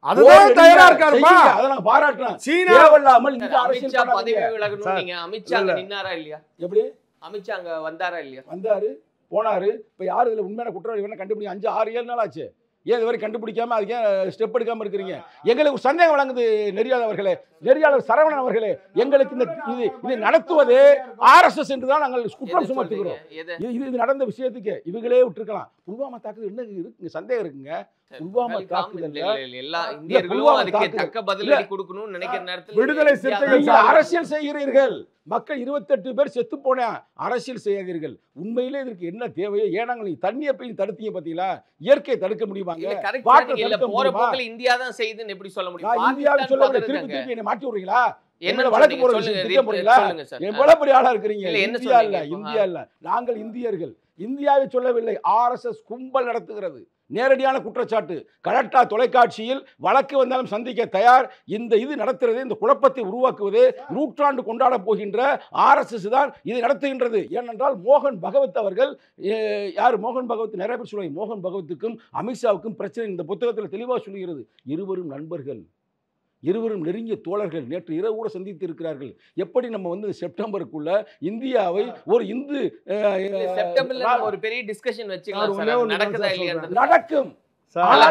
அதுதான் தயாரா இருக்காருமா. அத நான் பாராட்டுறேன். சீனா இல்லாமல் இந்த அமித்ஷா பதவி விலகணும். நீங்க அமித்ஷா நின்னாரா இல்லையா? எப்படி அமித்ஷா அங்க வந்தாரா இல்லையா? வந்தாரு, போனாரு. இப்ப யாரு இதுல உண்மையான குற்றவாளி வேணா கண்டுபிடிங்க. 5 6 7 நாள் ஆச்சு. ஏன் இதுவரை கண்டுபிடிக்காம அதுக்கு ஏன் ஸ்டெப் எடுக்காம இருக்கிறீங்க? எங்களுக்கு ஒரு சந்தேகம் வழங்குது நெறியாளர் அவர்களே, நெறியாளர் சரவணன் அவர்களே, எங்களுக்கு இந்த இது நடத்துவது RSS என்று தான் நாங்கள் குற்றம் சுமத்துகிறோம். இது நடந்த விஷயத்துக்கு இவங்களே விட்டுருக்கலாம். புல்வாமா தாக்குதல் என்ன இருக்குங்க, சந்தேகம் இருக்குங்க. புல்வாமா தாக்குதல் எல்லா இந்தியர்களும் அதுக்கு தக்க பதிலடி கொடுக்கணும்னு நினைக்கிற நேரத்தில் விடுதலை சிறுத்தைகள் அரசியல் செய்கிறீர்கள். மக்கள் 28 பேர் செத்து போன அரசியல் செய்யாதீர்கள். உண்மையிலே இதற்கு என்ன தேவையோ ஏனாங்க நீங்க தண்ணியை போய் தடுத்தீங்க பாத்தீங்களா? இயற்கையை தடுக்க முடியுமாங்க? போற போக்கில் இந்தியா தான் செய்யுதுன்னு எப்படி சொல்ல முடியும்? இந்தியாவுக்கு சொல்ல திருப்பி என்ன மாட்டி விடுறீங்களா? என்ன வழக்கு போறீங்களா? எவ்வளவு பெரிய ஆளா இருக்கிறீங்க? இந்தியா இல்ல, நாங்கள் இந்தியர்கள். இந்தியாவை சொல்லவில்லை, RSS கும்பல் நடத்துகிறது. நேரடியான குற்றச்சாட்டு. கலெக்டா தொலைக்காட்சியில் வழக்கு வந்தாலும் சந்திக்க தயார். இது நடத்துறது, இந்த குழப்பத்தை உருவாக்குவது, நூற்றாண்டு கொண்டாட போகின்ற RSS தான் இது நடத்துகின்றது. ஏனென்றால் மோகன் பகவத் அவர்கள், யார் மோகன் பகவத், நிறைய பேர் சொல்லுவாங்க மோகன் பகவத்துக்கும் அமித்ஷாவுக்கும் பிரச்சனை. இந்த புத்தகத்தில் தெளிவாக சொல்லுகிறது. இருவரும் நண்பர்கள், இருவரும் நெருங்கிய தோழர்கள். நேற்று இரவு கூட சந்தித்து இருக்கிறார்கள். எப்படி நம்ம செப்டம்பருக்குள்ள இந்தியாவை ஒரு இந்து செப்டம்பர்ல ஒரு பெரிய டிஸ்கஷன் வச்சுக்கலாம், நடக்குதா இல்லையா நடக்கும்.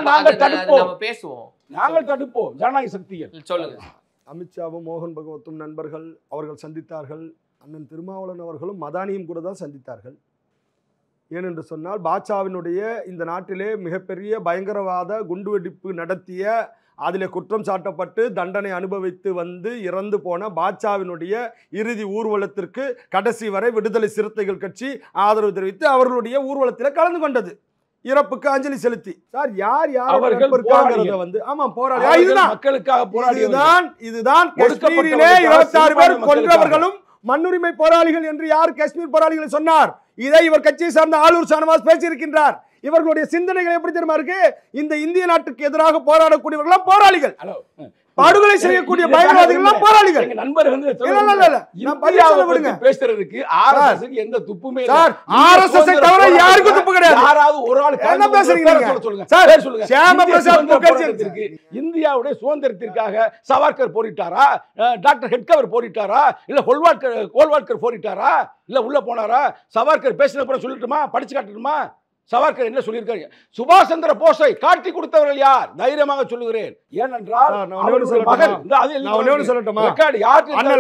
நாங்கள் தடுப்போம், பேசுவோம், நாங்கள் தடுப்போம் ஜனநாயக சக்திகள். சொல்லுங்க. அமித்ஷாவும் மோகன் பகவத்தும் நண்பர்கள், அவர்கள் சந்தித்தார்கள். அண்ணன் திருமாவளவன் அவர்களும் மதானியும் கூட தான் சந்தித்தார்கள். ஏனென்று சொன்னால் பாட்சாவினுடைய இந்த நாட்டிலே மிகப்பெரிய பயங்கரவாத குண்டுவெடிப்பு நடத்திய, அதில் குற்றம் சாட்டப்பட்டு தண்டனை அனுபவித்து வந்து இறந்து போன பாட்சாவினுடைய இறுதி ஊர்வலத்திற்கு கடைசி வரை விடுதலை சிறுத்தைகள் கட்சி ஆதரவு தெரிவித்து அவர்களுடைய ஊர்வலத்தில் கலந்து கொண்டது. இறப்புக்கு அஞ்சலி செலுத்தி. சார் யார் வந்து ஆமா போராடி மக்களுக்காக போராடி இதுதான் காஷ்மீரிலே 26 பேர் கொன்றவர்களும் மண்ணுரிமை போராளிகள் என்று யார் காஷ்மீர் போராளிகளை சொன்னார்? இதை இவர் கட்சியை சார்ந்த ஆளூர் ஷானவாஸ் பேசியிருக்கின்றார். இவர்களுடைய சிந்தனைகள் எப்படி தெரியுமா இருக்கு? இந்த இந்திய நாட்டுக்கு எதிராக போராடக்கூடியவர்கள் போராளிகள், படுகொலை செய்யக்கூடிய பயங்கரவாதிகள் போராளிகள். நண்பர் வந்து பேசுறதுக்கு எந்த துப்புமே சார், RSS தவிர யாருக்கும் துப்பு கிடையாது. யாராவது ஒரு ஆள் என்ன பேசுறீங்க சொல்லுங்க. ஷியாமா பிரசாத் முகர்ஜி இந்தியாவுடைய சுதந்திரத்திற்காக சவர்கர் போரிட்டாரா? டாக்டர் ஹெட்கவர் போரிட்டாரா? இல்ல கோல்வால்கர் போரிட்டாரா? இல்ல உள்ள போனாரா? சவர்கர் பேசின அப்புறம் சொல்லட்டுமா? படிச்சு காட்டணுமா? சவர்கர் என்ன சொல்லியிருக்காரு? சுபாஷ் சந்திர போஸை காட்டி கொடுத்தவர்கள் யார்? தைரியமாக சொல்லுகிறேன். ஏனென்றால்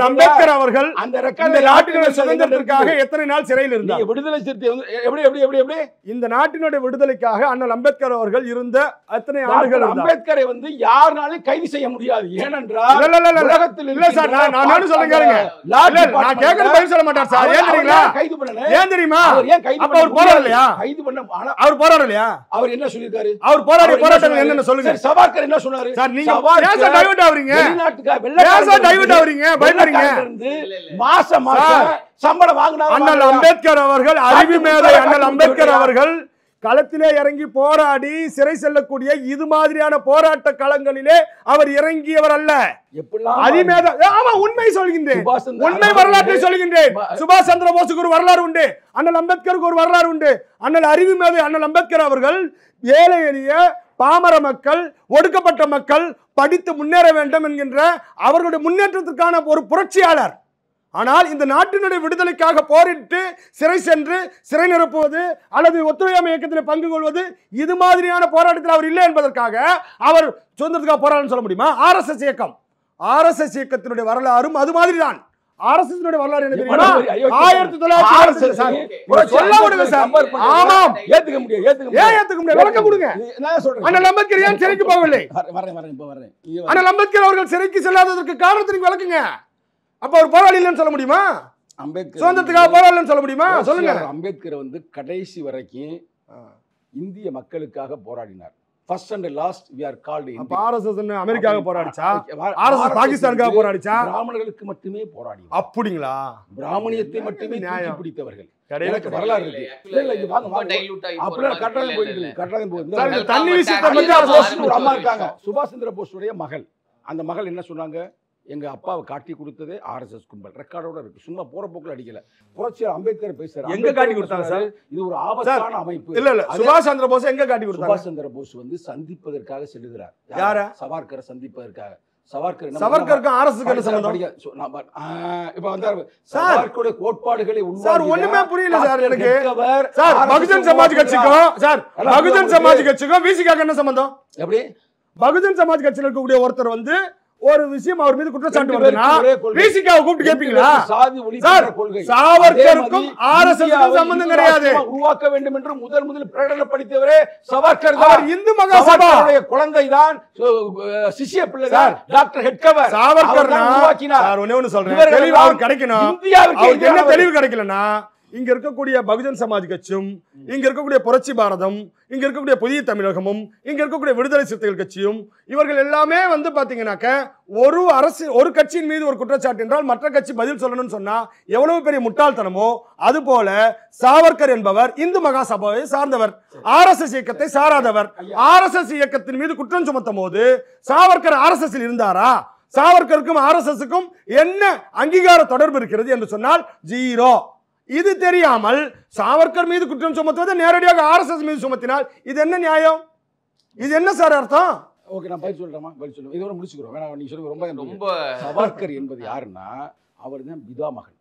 அம்பேத்கர் அவர்கள் அந்த நாட்டினுடைய சுதந்திரத்திற்காக எத்தனை நாள் சிறையில் இருந்தார்? விடுதலை சிறுத்தை எப்படி இந்த நாட்டினுடைய விடுதலைக்காக அண்ணல் அம்பேத்கர் அவர்கள் இருந்த எத்தனை ஆண்டுகள்? அம்பேத்கரை வந்து யாருனாலும் கைது செய்ய முடியாது. ஏனென்றால் உலகத்தில் இல்ல சார், நான் சொல்ல கேளுங்க. நான் கேட்கற பதில் சொல்ல மாட்டார் சார். ஏன் தெரியுங்களா? கைது பண்ணல. ஏன் தெரியுமா? அப்ப அவர் போராடலையா? கைது பண்ண அவர் போராடலையா? அவர் என்ன சொல்லிருக்காரு? அவர் போராடிய போராட்டங்கள் என்னன்னு சொல்லுங்க. சவர்கர் என்ன சொன்னாரு? சார் நீங்க ஏன் டைவர்ட் ஆவறீங்க? ஏன் டைவர்ட் ஆவறீங்க? பயப்படுறீங்க. மாசம் சம்பளம் வாங்குனாரு அண்ணல் அம்பேத்கர் அவர்கள், அறிவு மேதை அண்ணல் அம்பேத்கர் அவர்கள் களத்திலே இறங்கி போராடி சிறை செல்லக்கூடிய இது மாதிரியான போராட்ட களங்களிலே அவர் இறங்கியவர் அல்ல. உண்மை சொல்கின்றேன், உண்மை வரலாற்றை சொல்கின்றேன். சுபாஷ் சந்திர போஸுக்கு ஒரு வரலாறு உண்டு, அண்ணல் அம்பேத்கருக்கு ஒரு வரலாறு உண்டு. அண்ணல் அறிவு மேதை அண்ணல் அம்பேத்கர் அவர்கள் ஏழை எளிய பாமர மக்கள், ஒடுக்கப்பட்ட மக்கள் படித்து முன்னேற வேண்டும் என்கின்ற அவர்களுடைய முன்னேற்றத்திற்கான ஒரு புரட்சியாளர். ஆனால் இந்த நாட்டினுடைய விடுதலைக்காக போரிட்டு சிறை சென்று சிறை நிரப்புவது அல்லது ஒத்துழையாமை இயக்கத்தில் பங்கு கொள்வது, இது மாதிரியான போராட்டத்தில் அவர் இல்லை என்பதற்காக அவர் சுதந்திரத்துக்காக போராடணும்னு சொல்ல முடியுமா? RSS இயக்கம், RSS இயக்கத்தினுடைய வரலாறும் அது மாதிரி தான். RSS வரலாறு என்ன தெரியுமா? 1900 சொல்ல விடுங்க சார். ஆமாம், ஏத்துக்க முடியாது. ஏன் ஏத்துக்க முடியாது? விளக்கம் கொடுங்க. நான் சொல்றேன். அண்ணல் அம்பேத்கர் ஏன் சிறைக்கு போகவில்லை? வரேன். அண்ணல் அம்பேத்கர் அவர்கள் சிறைக்கு செல்லாததற்கு காரணத்தை விளக்குங்க. அப்ப அவர் போராளி இல்லைன்னு சொல்ல முடியுமா? அம்பேத்கர் சுதந்திரத்துக்காக போராடலன்னு சொல்ல முடியுமா? சொல்லுங்க. அம்பேத்கர் வந்து கடைசி வரைக்கும் இந்திய மக்களுக்காக போராடினார். First and last we are called India. RSS அமெரிக்காவுக்கு போராடிச்சா? RSS பாகிஸ்தானுக்காக போராடிச்சா? பிராமணர்களுக்கு மட்டுமே போராடி. அப்படிங்களா? பிராமணியத்தை மட்டுமே நியாயம் பிடித்தவர்கள். எனக்கு வரலாறு இருக்கு. இல்ல இங்க வாங்க டைலூட் ஆகி அப்படியே கட்டளை போயிடுது. தண்ணி விஷயத்தை பத்தி ஒரு அம்மா இருக்காங்க, சுபாஷ் சந்திர போஸுடைய மகள். அந்த மகள் என்ன சொன்னாங்க? எங்க அப்பாவை காட்டி கொடுத்ததே RSS கும்பல். ரெக்கார்டோட இருக்கு, சும்மா போற போக்குல அடிக்கல. புரட்சியாளர் அம்பேத்கர் பேசுறாரு. எங்க காட்டி கொடுத்தாங்க சார்? இது ஒரு ஆபத்தான அமைப்பு. இல்ல சுபாஷ் சந்திர போஸ் எங்க காட்டி கொடுத்தாங்க? சுபாஷ் சந்திர போஸ் வந்து சந்திப்பதற்காக செல்லுகிறார். யார? சவர்கரை சந்திப்பதற்காக. சவர்கருக்கும் ஆர்எஸ்எஸ்க்கு என்ன சம்பந்தம் இப்ப வந்தாரு சவர்கருடைய கோட்பாடுகளை சார் ஒண்ணுமே புரியல சார் எனக்கு சார் பகுஜன் சமாஜ் கட்சிக்கும் சார் பகுஜன் சமாஜ் கட்சிக்கும் விசிகாக்கு என்ன சம்பந்தம் எப்படி பகுஜன் சமாஜ் கட்சியில் இருக்கக்கூடிய ஒருத்தர் வந்து ஒரு விஷயம் அவர் மீது குற்றச்சாட்டு வருதுன்னா விசிகாவை கூப்பிட்டு கேட்பீங்களா சார் சாவர்கருக்கும் ஆர்எஸ்எஸ்க்கும் சம்பந்தம் கிடையாது உருவாக்க வேண்டும் என்று முதல் பிரகடனப்படுத்தியவரே சவர்கர் அவர் இந்து மகாசபாவுடைய குழந்தை தான் சிஷ்ய பிள்ளை தான் டாக்டர் ஹெட்கவர் சாவர்கர் சார் ஒண்ணே சொல்றேன் தெளிவு அவர் கிடைக்கணும் அவருக்கு என்ன தெளிவு கிடைக்கலன்னா இங்க இருக்கக்கூடிய பகுஜன் சமாஜ் கட்சியும் இங்க இருக்கக்கூடிய புரட்சி பாரதம் இங்க இருக்கக்கூடிய புதிய தமிழகமும் இங்க இருக்கக்கூடிய விடுதலை சிறுத்தைகள் கட்சியும் இவர்கள் எல்லாமே வந்து பாத்தீங்கன்னாக்க ஒரு கட்சியின் மீது ஒரு குற்றச்சாட்டு என்றால் மற்ற கட்சி பதில் சொல்லணும்னு சொன்னா எவ்வளவு பெரிய முட்டாள்தனமோ அது போல சாவர்கர் என்பவர் இந்து மகாசபாவை சார்ந்தவர் ஆர்எஸ்எஸ் இயக்கத்தை சாராதவர் ஆர்எஸ்எஸ் இயக்கத்தின் மீது குற்றம் சுமத்தும் போது சாவர்கர் ஆர்எஸ்எஸ் இருந்தாரா சாவர்கருக்கும் ஆர்எஸ்எஸ்க்கும் என்ன அங்கீகார தொடர்பு இருக்கிறது என்று சொன்னால் ஜீரோ இது தெரியாமல் சாவர்கர் மீது குற்றம் சுமத்துவதை நேரடியாக ஆர்எஸ்எஸ் மீது சுமத்தினால் இது என்ன நியாயம் இது என்ன சார் அர்த்தம் ஓகே நான் பதில் சொல்றேன் இதோட முடிச்சுக்கிறோம் வேணா நீங்க சொல்லுங்க ரொம்ப சவர்கர் என்பது யாருன்னா அவர் தான் பிதாமகன்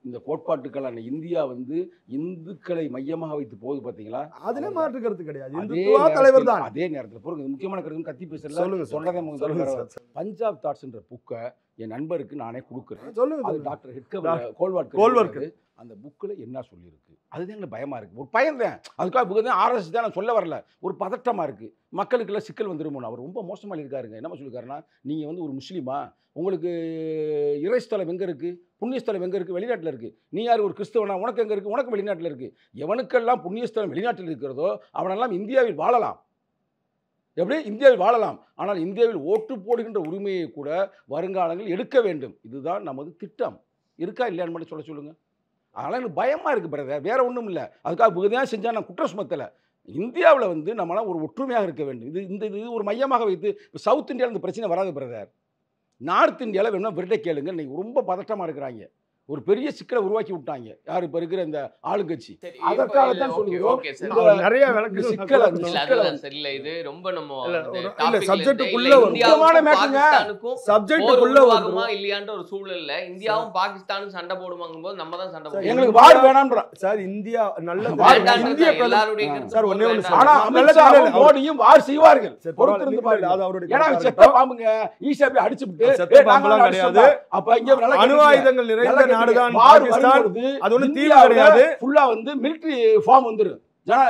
இந்த கோட்பாட்டுக்களான இந்தியா வந்து இந்துக்களை மையமாக வைத்து போகுது பாத்தீங்களா அதுல மாற்று கருத்து கிடையாது தலைவர் தான் அதே நேரத்தில் பொறுங்க முக்கியமான கருத்து கத்தி பேசல சொல்றதே பஞ்சாப் தாட்ஸ்ன்ற புக்கை என் நண்பருக்கு நானே கொடுக்குறேன் சொல்லுங்க அது டாக்டர் ஹெட்கவர் கோல்வாட்கர் அந்த புக்கில் என்ன சொல்லியிருக்கு அதுதான் எனக்கு பயமாக இருக்குது ஒரு பயம் தான் அதுக்காக புக்கு தான் ஆர்எஸ் தான் நான் சொல்ல வரல ஒரு பதட்டமாக இருக்குது மக்களுக்கெல்லாம் சிக்கல் வந்துருமோன்னு அவர் ரொம்ப மோசமாக இருக்காருங்க என்ன சொல்லியிருக்காருன்னா நீங்கள் வந்து ஒரு முஸ்லீமா உங்களுக்கு இறைஸ்தலம் எங்கே இருக்குது புண்ணியஸ்தலம் எங்கே இருக்குது வெளிநாட்டில் இருக்குது நீ யார் ஒரு கிறிஸ்தவனா உனக்கு எங்கே இருக்குது உனக்கு வெளிநாட்டில் இருக்குது எவனுக்கெல்லாம் புண்ணியஸ்தலம் வெளிநாட்டில் இருக்கிறதோ அவனெல்லாம் இந்தியாவில் வாழலாம் எப்படி இந்தியாவில் வாழலாம் ஆனால் இந்தியாவில் ஓட்டு போடுகின்ற உரிமையை கூட வருங்காலங்களில் எடுக்க வேண்டும் இதுதான் நமது திட்டம் இருக்கா இல்லையான்னு மட்டும் சொல்லுங்க அதனால் எனக்கு பயமாக இருக்குது பிரதர் வேற ஒன்றும் இல்லை அதுக்காக புகதையாக செஞ்சால் நான் குற்றம் சுமத்தலை இந்தியாவில் வந்து நம்மளாம் ஒரு ஒற்றுமையாக இருக்க வேண்டும் இது ஒரு மையமாக வைத்து சவுத் இந்தியாவில் இந்த பிரச்சனை வராது பிரதர் நார்த் இந்தியாவில் வேணும்னா விரட்டை கேளுங்க இன்னைக்கு ரொம்ப பதட்டமாக இருக்கிறாங்க ஒரு பெரிய சிக்கலை உருவாக்கி விட்டாங்க யார் இப்ப இருக்கிற இந்த ஆளுங்கட்சி அதற்காக தான் சொல்லுவோம் நிறைய விளக்கு சிக்கல இல்ல இது ரொம்ப நம்ம சப்ஜெக்ட்டுக்குள்ள முக்கியமான மேட்டருங்க சப்ஜெக்ட்டுக்குள்ள வருமா இல்லையான்ற ஒரு சூழல்ல இந்தியாவும் பாகிஸ்தானும் சண்டை போடுவாங்கும்போது நம்ம தான் சண்டை போடுவோம் எங்களுக்கு வார் வேணாம்ன்ற சார் இந்தியா நல்ல இந்திய எல்லாருடைய சார் ஒண்ணே ஒண்ணு ஆனா அமித்ஷாவும் மோடியும் வார் செய்வார்கள் பொறுத்திருந்து பாருங்க அது அவருடைய ஏனா செத்த பாம்புங்க ஈஸியா போய் அடிச்சிட்டு செத்த பாம்பலாம் கிடையாது அப்ப இங்க அணு ஆயுதங்கள் நிறைந்த நாடுதான் பாகிஸ்தான் அது ஒண்ணு தீவு கிடையாது ஃபுல்லா வந்து மிலிட்டரி ஃபார்ம் வந்துரும்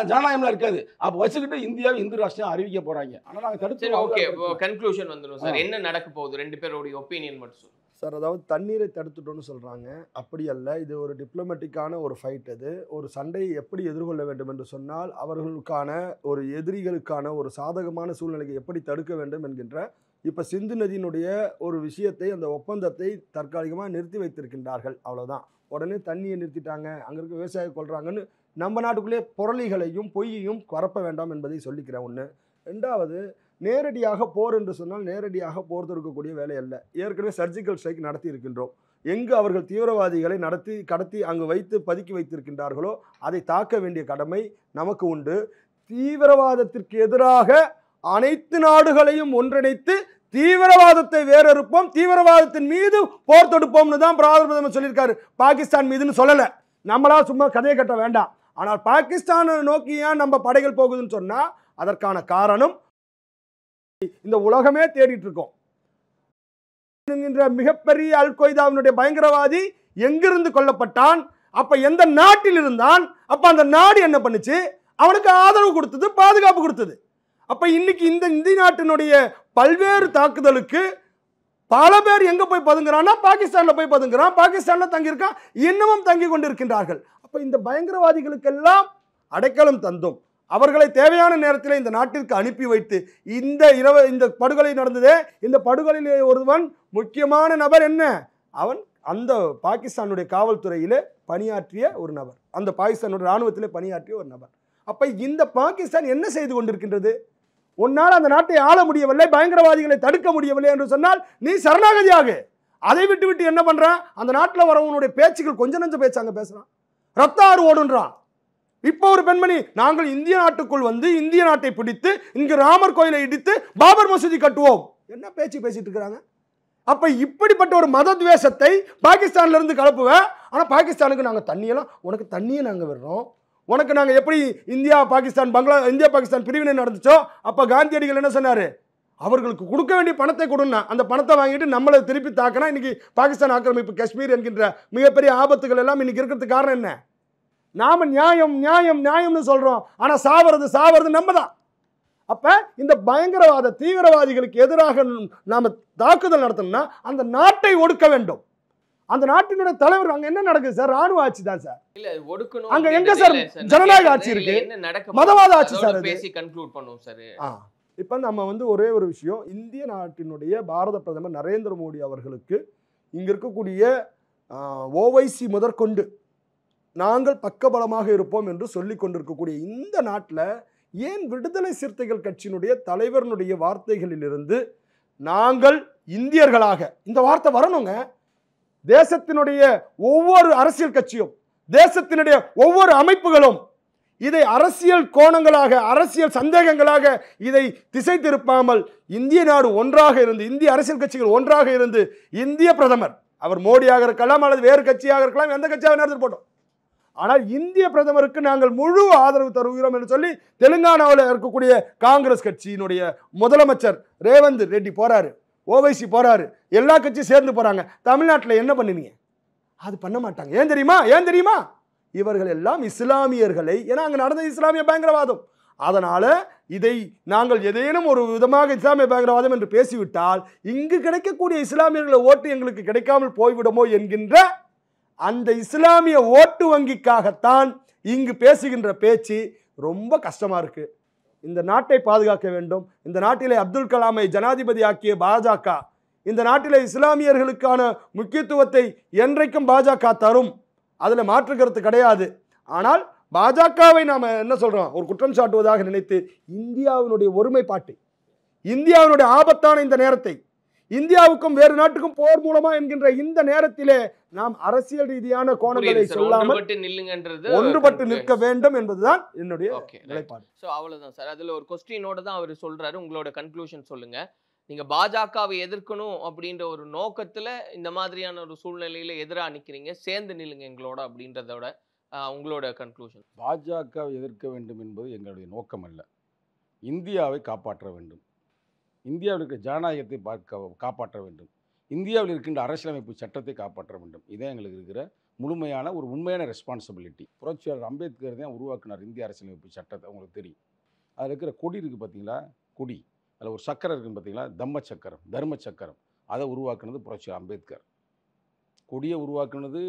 ஜனநாயகம்ல இருக்காது அப்ப வச்சுக்கிட்டு இந்தியாவை இந்து ராஷ்டிரம் அறிவிக்க போறாங்க ஆனா நாங்க தடுத்து ஓகே கன்க்ளூஷன் வந்துரும் சார் என்ன நடக்க போகுது ரெண்டு பேரோட ஒபினியன் மட்டும் சார் அதாவது தண்ணீரை தடுத்துட்டோம்னு சொல்றாங்க அப்படி அல்ல இது ஒரு டிப்ளமேட்டிக்கான ஒரு ஃபைட் அது ஒரு சண்டையை எப்படி எதிர்கொள்ள வேண்டும் என்று சொன்னால் அவர்களுக்கான ஒரு எதிரிகளுக்கான ஒரு சாதகமான சூழ்நிலையை எப்படி தடுக்க வேண்டும் என்கின்ற இப்போ சிந்து நதியினுடைய ஒரு விஷயத்தை அந்த ஒப்பந்தத்தை தற்காலிகமாக நிறுத்தி வைத்திருக்கின்றார்கள் அவ்வளோதான் உடனே தண்ணியை நிறுத்திட்டாங்க அங்கே இருக்க விவசாயம் கொள்கிறாங்கன்னு நம்ம நாட்டுக்குள்ளே புரளிகளையும் பொய்யையும் பரப்ப வேண்டாம் என்பதை சொல்லிக்கிறேன் ஒன்று ரெண்டாவது நேரடியாக போர் என்று சொன்னால் நேரடியாக போர் தொடுக்கக்கூடிய வேலை அல்ல ஏற்கனவே சர்ஜிக்கல் ஸ்ட்ரைக் நடத்தி இருக்கின்றோம் எங்கு அவர்கள் தீவிரவாதிகளை கடத்தி அங்கு வைத்து பதுக்கி வைத்திருக்கின்றார்களோ அதை தாக்க வேண்டிய கடமை நமக்கு உண்டு தீவிரவாதத்திற்கு எதிராக அனைத்து நாடுகளையும் ஒன்றிணைத்து தீவிரவாதத்தை வேறறுப்போம் தீவிரவாதத்தின் மீது போர் தொடுப்போம்னு தான் பிரதமர் சொல்லியிருக்காரு பாகிஸ்தான் மீதுன்னு சொல்லலை நம்மளா சும்மா கதையை கட்ட வேண்டாம் ஆனால் பாகிஸ்தானை நோக்கி ஏன் நம்ம படைகள் போகுதுன்னு சொன்னா அதற்கான காரணம் இந்த உலகமே தேடிட்டு இருக்கோம் மிகப்பெரிய அல் கொய்தாவினுடைய பயங்கரவாதி எங்கிருந்து கொல்லப்பட்டான் அப்ப எந்த நாட்டில் இருந்தான் அப்ப அந்த நாடு என்ன பண்ணுச்சு அவனுக்கு ஆதரவு கொடுத்தது பாதுகாப்பு கொடுத்தது அப்ப இன்னைக்கு இந்த இந்திய நாட்டினுடைய பல்வேறு தாக்குதலுக்கு பல பேர் எங்க போய் பதுங்குறான்னா பாகிஸ்தான்ல போய் பதுங்குறான் பாகிஸ்தான்ல தங்கியிருக்கான் இன்னமும் தங்கி கொண்டிருக்கின்றார்கள் அப்ப இந்த பயங்கரவாதிகளுக்கெல்லாம் அடைக்கலம் தந்தோம் அவர்களை தேவையான நேரத்தில் இந்த நாட்டிற்கு அனுப்பி வைத்து இந்த படுகொலை நடந்ததே இந்த படுகொலையிலே ஒருவன் முக்கியமான நபர் என்ன அவன் அந்த பாகிஸ்தானுடைய காவல்துறையிலே பணியாற்றிய ஒரு நபர் அந்த பாகிஸ்தானுடைய இராணுவத்திலே பணியாற்றிய ஒரு நபர் அப்ப இந்த பாகிஸ்தான் என்ன செய்து கொண்டிருக்கின்றது உன்னால் அந்த நாட்டை ஆள முடியவில்லை பயங்கரவாதிகளை தடுக்க முடியவில்லை என்று சொன்னால் நீ சரணாகதியாக அதை விட்டு என்ன பண்றான் அந்த நாட்டில் வரவனுடைய பேச்சுக்கள் கொஞ்ச நஞ்ச பேச்சாங்க பேசுறான் ரத்த ஆறு ஓடுன்றான் இப்போ ஒரு பெண்மணி நாங்கள் இந்திய நாட்டுக்குள் வந்து இந்திய நாட்டை பிடித்து இங்கு ராமர் கோயிலை இடித்து பாபர் மசூதி கட்டுவோம் என்ன பேச்சு பேசிட்டு இருக்கிறாங்க அப்ப இப்படிப்பட்ட ஒரு மத துவேஷத்தை பாகிஸ்தான்ல இருந்து கலப்புவேன். ஆனா பாகிஸ்தானுக்கு நாங்க தண்ணியெல்லாம் உனக்கு தண்ணியை நாங்க விடுறோம். உனக்கு நாங்க எப்படி இந்தியா பாகிஸ்தான் பிரிவினை நடந்துச்சோ அப்ப காந்தியடிகள் என்ன சொன்னாரு, அவர்களுக்கு கொடுக்க வேண்டிய பணத்தை கொடுன்னா அந்த பணத்தை வாங்கிட்டு நம்மளை திருப்பி தாக்கினா இன்னைக்கு பாகிஸ்தான் ஆக்கிரமிப்பு காஷ்மீர் என்கின்ற மிகப்பெரிய ஆபத்துகள் எல்லாம் இன்னைக்கு இருக்கிறதுக்கு காரணம் என்ன? நாம நியாயம் நியாயம் நியாயம்னு சொல்றோம், ஆனா சாவறது நம்ம தான். அப்ப இந்த பயங்கரவாத தீவிரவாதிகளுக்கு எதிராக நாம தாக்குதல் நடத்தணும்னா அந்த நாட்டை ஒடுக்க வேண்டும். அந்த நாட்டினுடைய தலைவர் அங்க என்ன நடக்குது சார்? ராணுவ ஆட்சி தான் சார். இல்ல ஒடுக்கணும் அங்க எங்க சார் ஜனநாயக ஆட்சி இருக்கு? என்ன நடக்க மதவாத ஆட்சி சார். பேசி கன்க்ளூட் பண்ணுவோம் சார். இப்ப நம்ம ஒரே ஒரு விஷயம், இந்திய நாட்டினுடைய பாரத பிரதமர் நரேந்திர மோடி அவர்களுக்கு இங்க இருக்கக்கூடிய ஓவைசி முதற்கொண்டு நாங்கள் பக்கபலமாக இருப்போம் என்று சொல்லிக் கொண்டிருக்கக்கூடிய இந்த நாட்டில் ஏன் விடுதலை சிறுத்தைகள் கட்சியினுடைய தலைவருடைய வார்த்தைகளிலிருந்து நாங்கள் இந்தியர்களாக இந்த வார்த்தை வரணுங்க. தேசத்தினுடைய ஒவ்வொரு அரசியல் கட்சியும் தேசத்தினுடைய ஒவ்வொரு அமைப்புகளும் இதை அரசியல் கோணங்களாக அரசியல் சந்தேகங்களாக இதை திசை திருப்பாமல் இந்திய நாடு ஒன்றாக இருந்து இந்திய அரசியல் கட்சிகள் ஒன்றாக இருந்து இந்திய பிரதமர் அவர் மோடியாக இருக்கலாம் அல்லது வேறு கட்சியாக இருக்கலாம், எந்த கட்சியாக நடந்து போட்டோம், ஆனால் இந்திய பிரதமருக்கு நாங்கள் முழு ஆதரவு தருகிறோம் என்று சொல்லி தெலுங்கானாவில் இருக்கக்கூடிய காங்கிரஸ் கட்சியினுடைய முதலமைச்சர் ரேவந்த் ரெட்டி போறாரு, ஓவைசி போறாரு, எல்லா கட்சியும் சேர்ந்து போறாங்க. தமிழ்நாட்டில் என்ன பண்ணுவீங்க? அது பண்ண மாட்டாங்க. ஏன் தெரியுமா? இவர்கள் எல்லாம் இஸ்லாமியர்களை, ஏன்னா அங்கே நடந்த இஸ்லாமிய பயங்கரவாதம், அதனால இதை நாங்கள் ஏதேனும் ஒரு விதமாக இஸ்லாமிய பயங்கரவாதம் என்று பேசிவிட்டால் இங்கு கிடைக்கக்கூடிய இஸ்லாமியர்களை ஓட்டு எங்களுக்கு கிடைக்காமல் போய்விடுமோ என்கின்ற அந்த இஸ்லாமிய ஓட்டு வங்கிக்காகத்தான் இங்கு பேசுகின்ற பேச்சு ரொம்ப கஷ்டமா இருக்கு. இந்த நாட்டை பாதுகாக்க வேண்டும். இந்த நாட்டிலே அப்துல் கலாமை ஜனாதிபதி ஆக்கிய பாஜக இந்த நாட்டிலே இஸ்லாமியர்களுக்கான முக்கியத்துவத்தை என்றைக்கும் பாஜக தரும், அதுல மாற்று கருத்து கிடையாது. ஆனால் பாஜகவை நாம என்ன சொல்றோம், ஒரு குற்றம் சாட்டுவதாக நினைத்து இந்தியாவினுடைய ஒருமைப்பாட்டை, இந்தியாவினுடைய ஆபத்தான இந்த நேரத்தை, இந்தியாவுக்கும் வேறு நாட்டுக்கும் போர் மூலமா என்கின்ற இந்த நேரத்திலே நாம் அரசியல் ரீதியான கோணங்களை சொல்லாமல் ஒன்றுபட்டு நிற்க வேண்டும் என்பதுதான் என்னுடைய நிலைப்பாடு. சோ அவ்வளவுதான் சார். அதுல ஒரு கொஸ்டினோட தான் அவர் சொல்றாரு. உங்களோட கன்க்ளூஷன் சொல்லுங்க. நீங்க பாஜகவை எதிர்க்கணும் அப்படின்ற ஒரு நோக்கத்துல இந்த மாதிரியான ஒரு சூழ்நிலையில எதிராக நிக்கிறீங்க, சேர்ந்து நில்லுங்க எங்களோட அப்படின்றதோட உங்களோட கன்க்ளூஷன். பாஜகவை எதிர்க்க வேண்டும் என்பது எங்களுடைய நோக்கம் அல்ல. இந்தியாவை காப்பாற்ற வேண்டும், இந்தியாவில் இருக்கிற ஜனநாயகத்தை காப்பாற்ற வேண்டும், இந்தியாவில் இருக்கின்ற அரசியலமைப்பு சட்டத்தை காப்பாற்ற வேண்டும். இதே எங்களுக்கு இருக்கிற முழுமையான ஒரு உண்மையான ரெஸ்பான்சிபிலிட்டி. புரட்சியாளர் அம்பேத்கர் தான் உருவாக்கினார் இந்திய அரசியலமைப்பு சட்டத்தை. உங்களுக்கு தெரியும், அதில் இருக்கிற கொடி இருக்குது பார்த்தீங்களா, கொடி அதில் ஒரு சக்கரம் இருக்குன்னு பார்த்தீங்களா, தர்ம சக்கரம், அதை உருவாக்குனது புரட்சியாளர் அம்பேத்கர். கொடியை உருவாக்குனது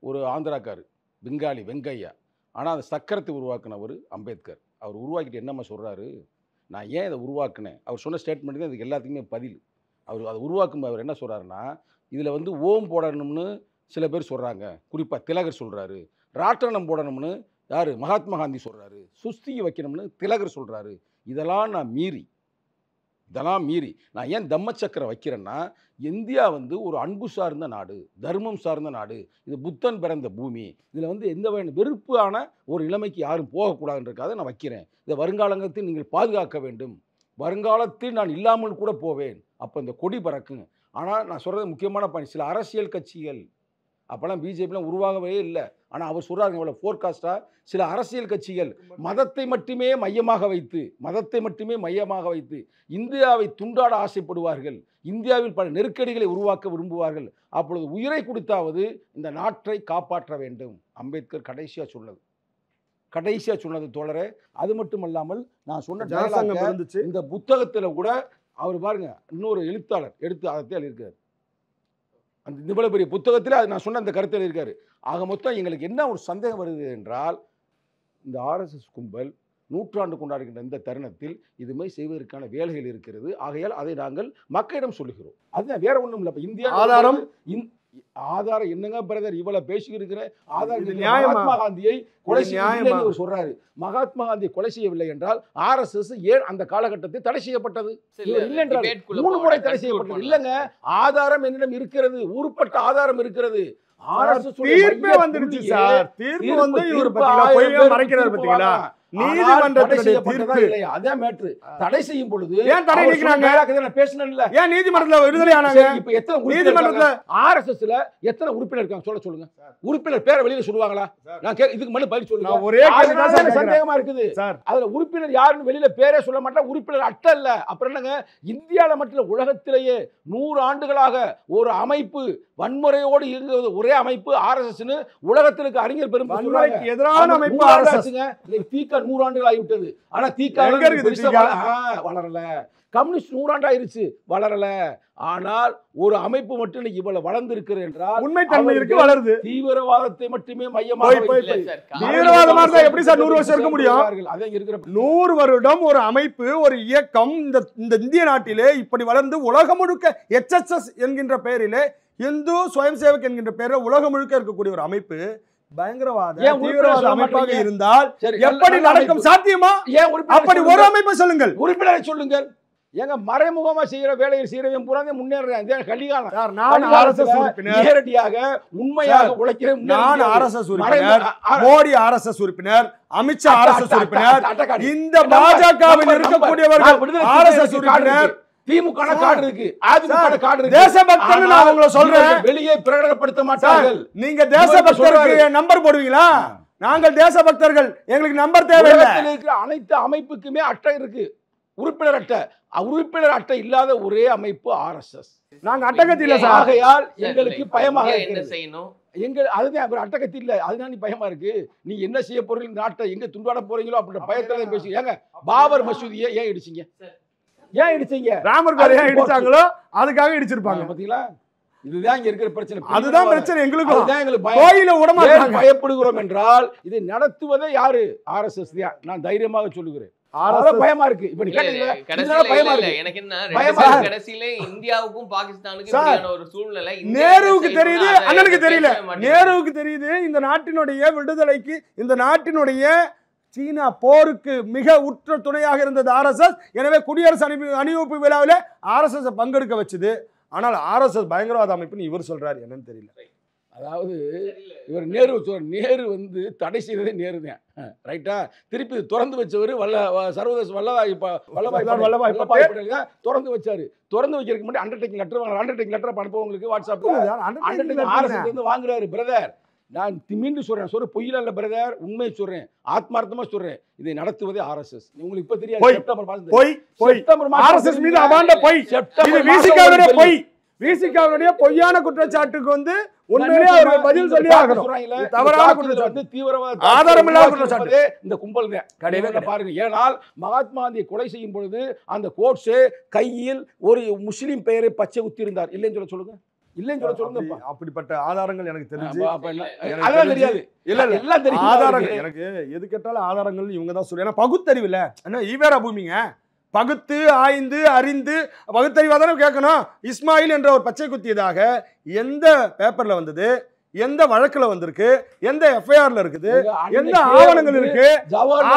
ஒரு ஆந்திராக்காரு பெங்காலி வெங்கையா, ஆனால் அந்த சக்கரத்தை உருவாக்குனவர் அம்பேத்கர். அவர் உருவாக்கிட்டு என்னம்மா சொல்கிறாரு, நான் ஏன் இதை உருவாக்குனேன், அவர் சொன்ன ஸ்டேட்மெண்ட் தான் இதுக்கு எல்லாத்துக்குமே பதில். அவர் அதை உருவாக்கும் அவர் என்ன சொல்கிறாருன்னா, இதில் ஓம் போடணும்னு சில பேர் சொல்கிறாங்க, குறிப்பாக திலகர் சொல்கிறாரு, ராட்டனம் போடணும்னு யார் மகாத்மா காந்தி சொல்கிறாரு, சுஸ்தியை வைக்கணும்னு திலகர் சொல்கிறாரு. இதெல்லாம் மீறி நான் ஏன் தம்மச்சக்கரம் வைக்கிறேன்னா, இந்தியா ஒரு அன்பு சார்ந்த நாடு, தர்மம் சார்ந்த நாடு, இது புத்தன் பிறந்த பூமி, இதில் எந்த வகையான வெறுப்பான ஒரு நிலைமைக்கு யாரும் போகக்கூடாதுன்றக்காக நான் வைக்கிறேன். இதை வருங்காலத்தில் நீங்கள் பாதுகாக்க வேண்டும், வருங்காலத்தில் நான் இல்லாமல் கூட போவேன், அப்போ இந்த கொடி பறக்குங்க. ஆனால் நான் சொல்கிறது முக்கியமான பாயிண்ட், சில அரசியல் கட்சிகள் அப்போல்லாம் பிஜேபிலாம் உருவாகவே இல்லை, ஆனால் அவர் சொல்கிறாங்க இவ்வளோ ஃபோர்காஸ்டாக, சில அரசியல் கட்சிகள் மதத்தை மட்டுமே மையமாக வைத்து இந்தியாவை துண்டாட ஆசைப்படுவார்கள், இந்தியாவில் பல நெருக்கடிகளை உருவாக்க விரும்புவார்கள், அப்பொழுது உயிரை கொடுத்தாவது இந்த நாட்டை காப்பாற்ற வேண்டும். அம்பேத்கர் கடைசியாக சொன்னது தோழரே. அது மட்டும் இல்லாமல் நான் சொன்ன இந்த புத்தகத்தில் கூட அவர் பாருங்க, இன்னொரு எழுத்தாளர் எடுத்து அதை எழுதியிருக்காரு, அந்த இவ்வளவு பெரிய புத்தகத்தில் அது நான் சொன்ன அந்த கருத்தில் இருக்காரு. ஆக மொத்தம் எங்களுக்கு என்ன ஒரு சந்தேகம் வருது என்றால், இந்த ஆர்எஸ்எஸ் கும்பல் நூற்றாண்டு கொண்டாடுகின்ற இந்த தருணத்தில் இதுமாதிரி செய்வதற்கான வேலைகள் இருக்கிறது. ஆகையால் அதை நாங்கள் மக்களிடம் சொல்லுகிறோம். அதுதான், வேற ஒன்றும் இல்லை. இந்தியா ஆதாரம் என்னங்க பிரதர், இவ்வளவு பேசிக்கிற ஆதாரம் மகாத்மா காந்தியை கொலை செய்ய சொல்றாரு. மகாத்மா காந்தியை கொலை செய்யவில்லை என்றால் ஆர்எஸ்எஸ் ஏன் அந்த காலகட்டத்தில் தடை செய்யப்பட்டது? 3 முறை தடை செய்யப்பட்டது. இல்லங்க, ஆதாரம் என்னிடம் இருக்கிறது, ஊர்பட்ட ஆதாரம் இருக்கிறது. தீர்ப்பே வந்துருச்சு சார். தீர்ப்பு இவர் மறைக்கிறார் பாத்தீங்களா? நீதிமன்றத்துடைய தீர்ப்பு அதே மேட்ரு தடை செய்யும் பொழுது ஏன் தடை நீக்குறாங்க? நான் பேசணும்ல, ஏன் நீதிமன்றத்துல விடுதலை ஆனாங்க? இப்ப எத்தனை நீதிமன்றத்துல ஆர்எஸ்எஸ்ல எத்தனை உறுப்பினர் இருக்காங்க சொல்லுங்க. உறுப்பினர் பேரை வெளியில சொல்லுவாங்களா? நான் இதுக்கு மட்டும் பதில் சொல்லுங்க. ஒரே சந்தேகமா இருக்குது சார். அதுல உறுப்பினர் யாருன்னு வெளியில பேரே சொல்ல மாட்டேன். உறுப்பினர் அட்டை இல்ல. அப்புறம் என்னங்க, இந்தியால மட்டும் உலகத்திலேயே 100 ஆண்டுகளாக ஒரு அமைப்பு வன்முறையோடு இருந்தது ஒரே அமைப்பு ஆர்எஸ்எஸ். உலகத்திற்கு அறிஞர் பெருமக்களுக்கு எதிரான அமைப்பு ஆர்எஸ்எஸ். தீகா 100 ஆண்டுகள் ஆகிவிட்டது. ஆனா தீகா வளரல. கம்யூனிஸ்ட் 100 ஆண்டு ஆயிருச்சு, வளரல. ஆனால் ஒரு அமைப்பு மட்டும் இவ்வளவு வளர்ந்திருக்கிறது என்றால் உண்மைத்தன்மை இருக்கு, வளருது. தீவிரவாதத்தை மட்டுமே மையமாக தீவிரவாதமா இருந்தா எப்படி சார் 100 வருஷம் இருக்க முடியும்? அதே இருக்கிற 100 வருடம் ஒரு அமைப்பு, ஒரு இயக்கம் இந்த இந்திய நாட்டிலே இப்படி வளர்ந்து உலகம் முழுக்க HSS என்கின்ற பெயரிலே இந்து சுயம் சேவக் என்கின்ற பெயரில் உலகம் முழுக்க இருக்கக்கூடிய ஒரு அமைப்பு பயங்கரவாத தீவிரவாத அமைப்பாக இருந்தால் எப்படி நடக்கும்? சாத்தியமா? அப்படி ஒரு அமைப்பை சொல்லுங்கள், உறுப்பினரை சொல்லுங்கள். ஏங்க மறைமுகமா செய்யற வேலையை செய்யறவன் பூராவே முன்னேறேன். கலிகாலம். நான் ஆர்எஸ்எஸ் உறுப்பினர், நேரடியாக உண்மையாக உழைக்கிறேன். நான் ஆர்எஸ்எஸ் உறுப்பினர், மோடி ஆர்எஸ்எஸ் உறுப்பினர், அமித்ஷா ஆர்எஸ்எஸ் உறுப்பினர், இந்த பாஜகவில் இருக்கக்கூடியவர்கள் ஆர்எஸ்எஸ் உறுப்பினர், திமுக கார்டு இருக்கு, அதிமுக கார்டு இருக்கு. தேசபக்தன் நான் உங்களை சொல்றேன், வெளியே பிரகடனப்படுத்த மாட்டார்கள். நீங்க தேசபக்தருக்கு நம்பர் போடுவீங்களா? நாங்கள் தேசபக்தர்கள், எங்களுக்கு நம்பர் தேவையில்லை. அனைத்து அமைப்புக்குமே அட்டை இருக்கு, உறுப்பினர் அட்டை. உறுப்பினர் அட்டை இல்லாத ஒரே அமைப்பு ஆர்எஸ்எஸ். நாங்க அட்டகத்தி இல்ல சார். ஆகையால் எங்களுக்கு பயமாக என்ன செய்யணும்? அதுதான் ஒரு அட்டகத்தி இல்ல, அதுதான் நீ பயமா இருக்கு. நீ என்ன செய்ய போறீங்க, நாட்டை எங்க துண்டாட போறீங்களோ அப்படின்ற பயத்துல பேசி. ஏங்க பாபர் மசூதியை ஏன் இடிச்சீங்க? ஏன் இடிச்சீங்க? ராமர் கோயிலை ஏன் இடிச்சாங்களோ அதுக்காக இடிச்சிருப்பாங்க. பாத்தீங்களா? இதுதான் இங்க இருக்கிற பிரச்சனை. அதுதான் பிரச்சனை. எங்களுக்கு கோயில விடமாட்டாங்க. பயப்படுகிறோம் என்றால் இதை நடத்துவதே யாரு? ஆர்எஸ்எஸ் தான். நான் தைரியமாக சொல்லுகிறேன். பயமா இருக்கு. இப்ப நீ எனக்கு என்ன கடைசியில இந்தியாவுக்கும் பாகிஸ்தானுக்கும் ஒரு சூழ்நிலை நேருவுக்கு தெரியுது, அண்ணனுக்கு தெரியல. நேருவுக்கு தெரியுது இந்த நாட்டினுடைய விடுதலைக்கு, இந்த நாட்டினுடைய சீனா போருக்கு மிக உற்ற துணையாக இருந்தது ஆர்எஸ்எஸ். எனவே குடியரசு அணிவகுப்பு விழாவில் ஆர்எஸ்எஸ் பங்கெடுக்க வச்சுது. ஆனால் ஆர்எஸ்எஸ் பயங்கரவாத அமைப்புன்னு இவர் சொல்றாரு, என்னன்னு தெரியல. அதாவது இவர் நேரு வந்து தடை செய்ததே நேரு தான், ரைட்டா? திருப்பி திறந்து வச்சவர் சர்வதேச வல்லபாய் பட்டேல் தான் திறந்து வச்சாரு. திறந்து வைக்கிறதுக்கு முன்னாடி அண்டர்டேக்கிங் லெட்டர் அனுப்ப உங்களுக்கு வாட்ஸ்அப்ல வாங்குறாரு. பிரதர், நான் மீண்டும் சொல்றேன், பொய்யில இல்ல பிரதர், உண்மையை சொல்றேன், ஆத்மார்த்தமா சொல்றேன். இதை நடத்துவதே ஆர்எஸ்எஸ். உங்களுக்கு இப்ப தெரியாது. செப்டம்பர் மாதம் ஆர்எஸ்எஸ் மீது அபாண்ட பொய், இது விசிகாவுடைய பொய். விசிகாவுடைய பொய்யான குற்றச்சாட்டுக்கு வந்து உண்மையிலேயே அவர் பதில் சொல்லி ஆகணும். தவறான குற்றச்சாட்டு, தீவிரவாத ஆதாரம் இல்லாத குற்றச்சாட்டு இந்த கும்பல் தான் கடையில பாருங்க. ஏனால் மகாத்மா காந்தியை கொலை செய்யும் பொழுது அந்த கோட்ஸே கையில் ஒரு முஸ்லிம் பெயரை பச்சை குத்தி இருந்தார். இல்லைன்னு சொல்லுங்க, இல்லைன்னு சொல்லுங்க. அப்படிப்பட்ட ஆதாரங்கள் எனக்கு தெரிஞ்சு தெரியாது. இல்ல எல்லாம் தெரியும் ஆதாரங்கள். எனக்கு எது கேட்டாலும் ஆதாரங்கள் இவங்க தான் சொல்லுவாங்க. ஏன்னா பகுத்தறிவு இல்ல, என்ன ஈவேரா பூமிங்க, பகுத்து ஆய்ந்து அறிந்து பகுத்தறிவாக தானே கேட்கணும். இஸ்மாயில் என்ற ஒரு பச்சை குத்தியதாக எந்த பேப்பர்ல வந்தது, எந்த வழக்குல வந்திருக்கு, எந்த எஃப்ஐஆர்ல இருக்குது, எந்த ஆவணங்கள் இருக்கு?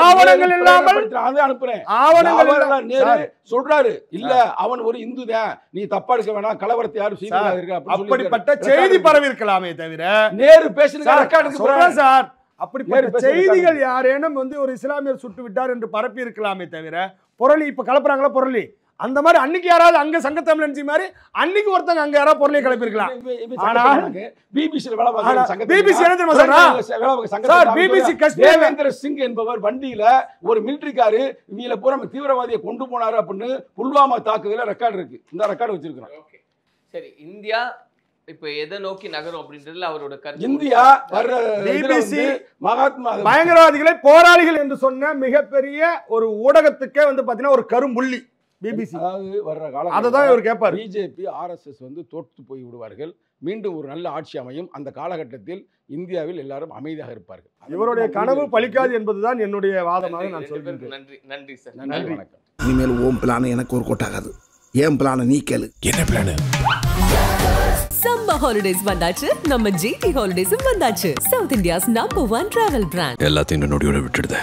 ஆவணங்கள் இல்லாமல் அனுப்புறேன். ஆவணங்கள் சொல்றாரு, இல்ல அவன் ஒரு இந்து தான், நீ தப்பா எடுக்க வேணாம், கலவரத்தை யாரும் செய்ய. அப்படிப்பட்ட செய்தி பரவி இருக்கலாமே தவிர நேரு பேசுறேன் சார். அப்படிப்பட்ட செய்திகள் யாரேனும் வந்து ஒரு இஸ்லாமியர் சுட்டு விட்டார் என்று பரப்பி இருக்கலாமே தவிர, பொருளி இப்ப கலப்புறாங்களா பொருளி, அந்த மாதிரி அன்னைக்கு யாராவது அங்க சங்க தமிழன்சி மாதிரி அன்னைக்கு ஒருத்தங்க அங்க யாராவது பொருளை கிளப்பிருக்கலாம். பிபிசி தேவேந்திர சிங் என்பவர் வண்டியில ஒரு மிலிட்டரிக்காரு இவங்கள பூரா தீவிரவாதியை கொண்டு போனாரு அப்படின்னு புல்வாமா தாக்குதல ரெக்கார்டு இருக்கு. இந்த ரெக்கார்டு வச்சிருக்கிறோம். சரி, இந்தியா இப்ப எதை நோக்கி நகரும் அப்படின்றதுல அவரோட கருத்து. இந்தியா பிபிசி மகாத்மா பயங்கரவாதிகளை போராளிகள் என்று சொன்ன மிகப்பெரிய ஒரு ஊடகத்துக்கே வந்து பாத்தீங்கன்னா ஒரு கரும்புள்ளி பிபிசி. அதாவது வர்ற காலம் அததான் இவர் கேட்பார். பிஜேபி ஆர்எஸ்எஸ் வந்து தோற்று போய் விடுவார்கள், மீண்டும் ஒரு நல்ல ஆட்சி அமையும். அந்த காலகட்டத்தில் இந்தியாவில் எல்லாரும் அமைதியாக இருப்பார்கள். இவருடைய கனவு பலிக்காது என்பதுதான் என்னுடைய வாதமாக நான் சொல்கிறேன். நன்றி, நன்றி சார். நன்றி, வணக்கம். இனிமேல் ஓம் பிளான் எனக்கு ஒரு கோட்டாகாது. ஏன் பிளான் நீ கேளு. என்ன பிளான்? சம்மர் ஹாலிடேஸ் வந்தாச்சு, நம்ம ஜிடி ஹாலிடேஸும் வந்தாச்சு. South India's number 1 travel brand. எல்லாத்தையும் நோடியோட விட்டுடுதே.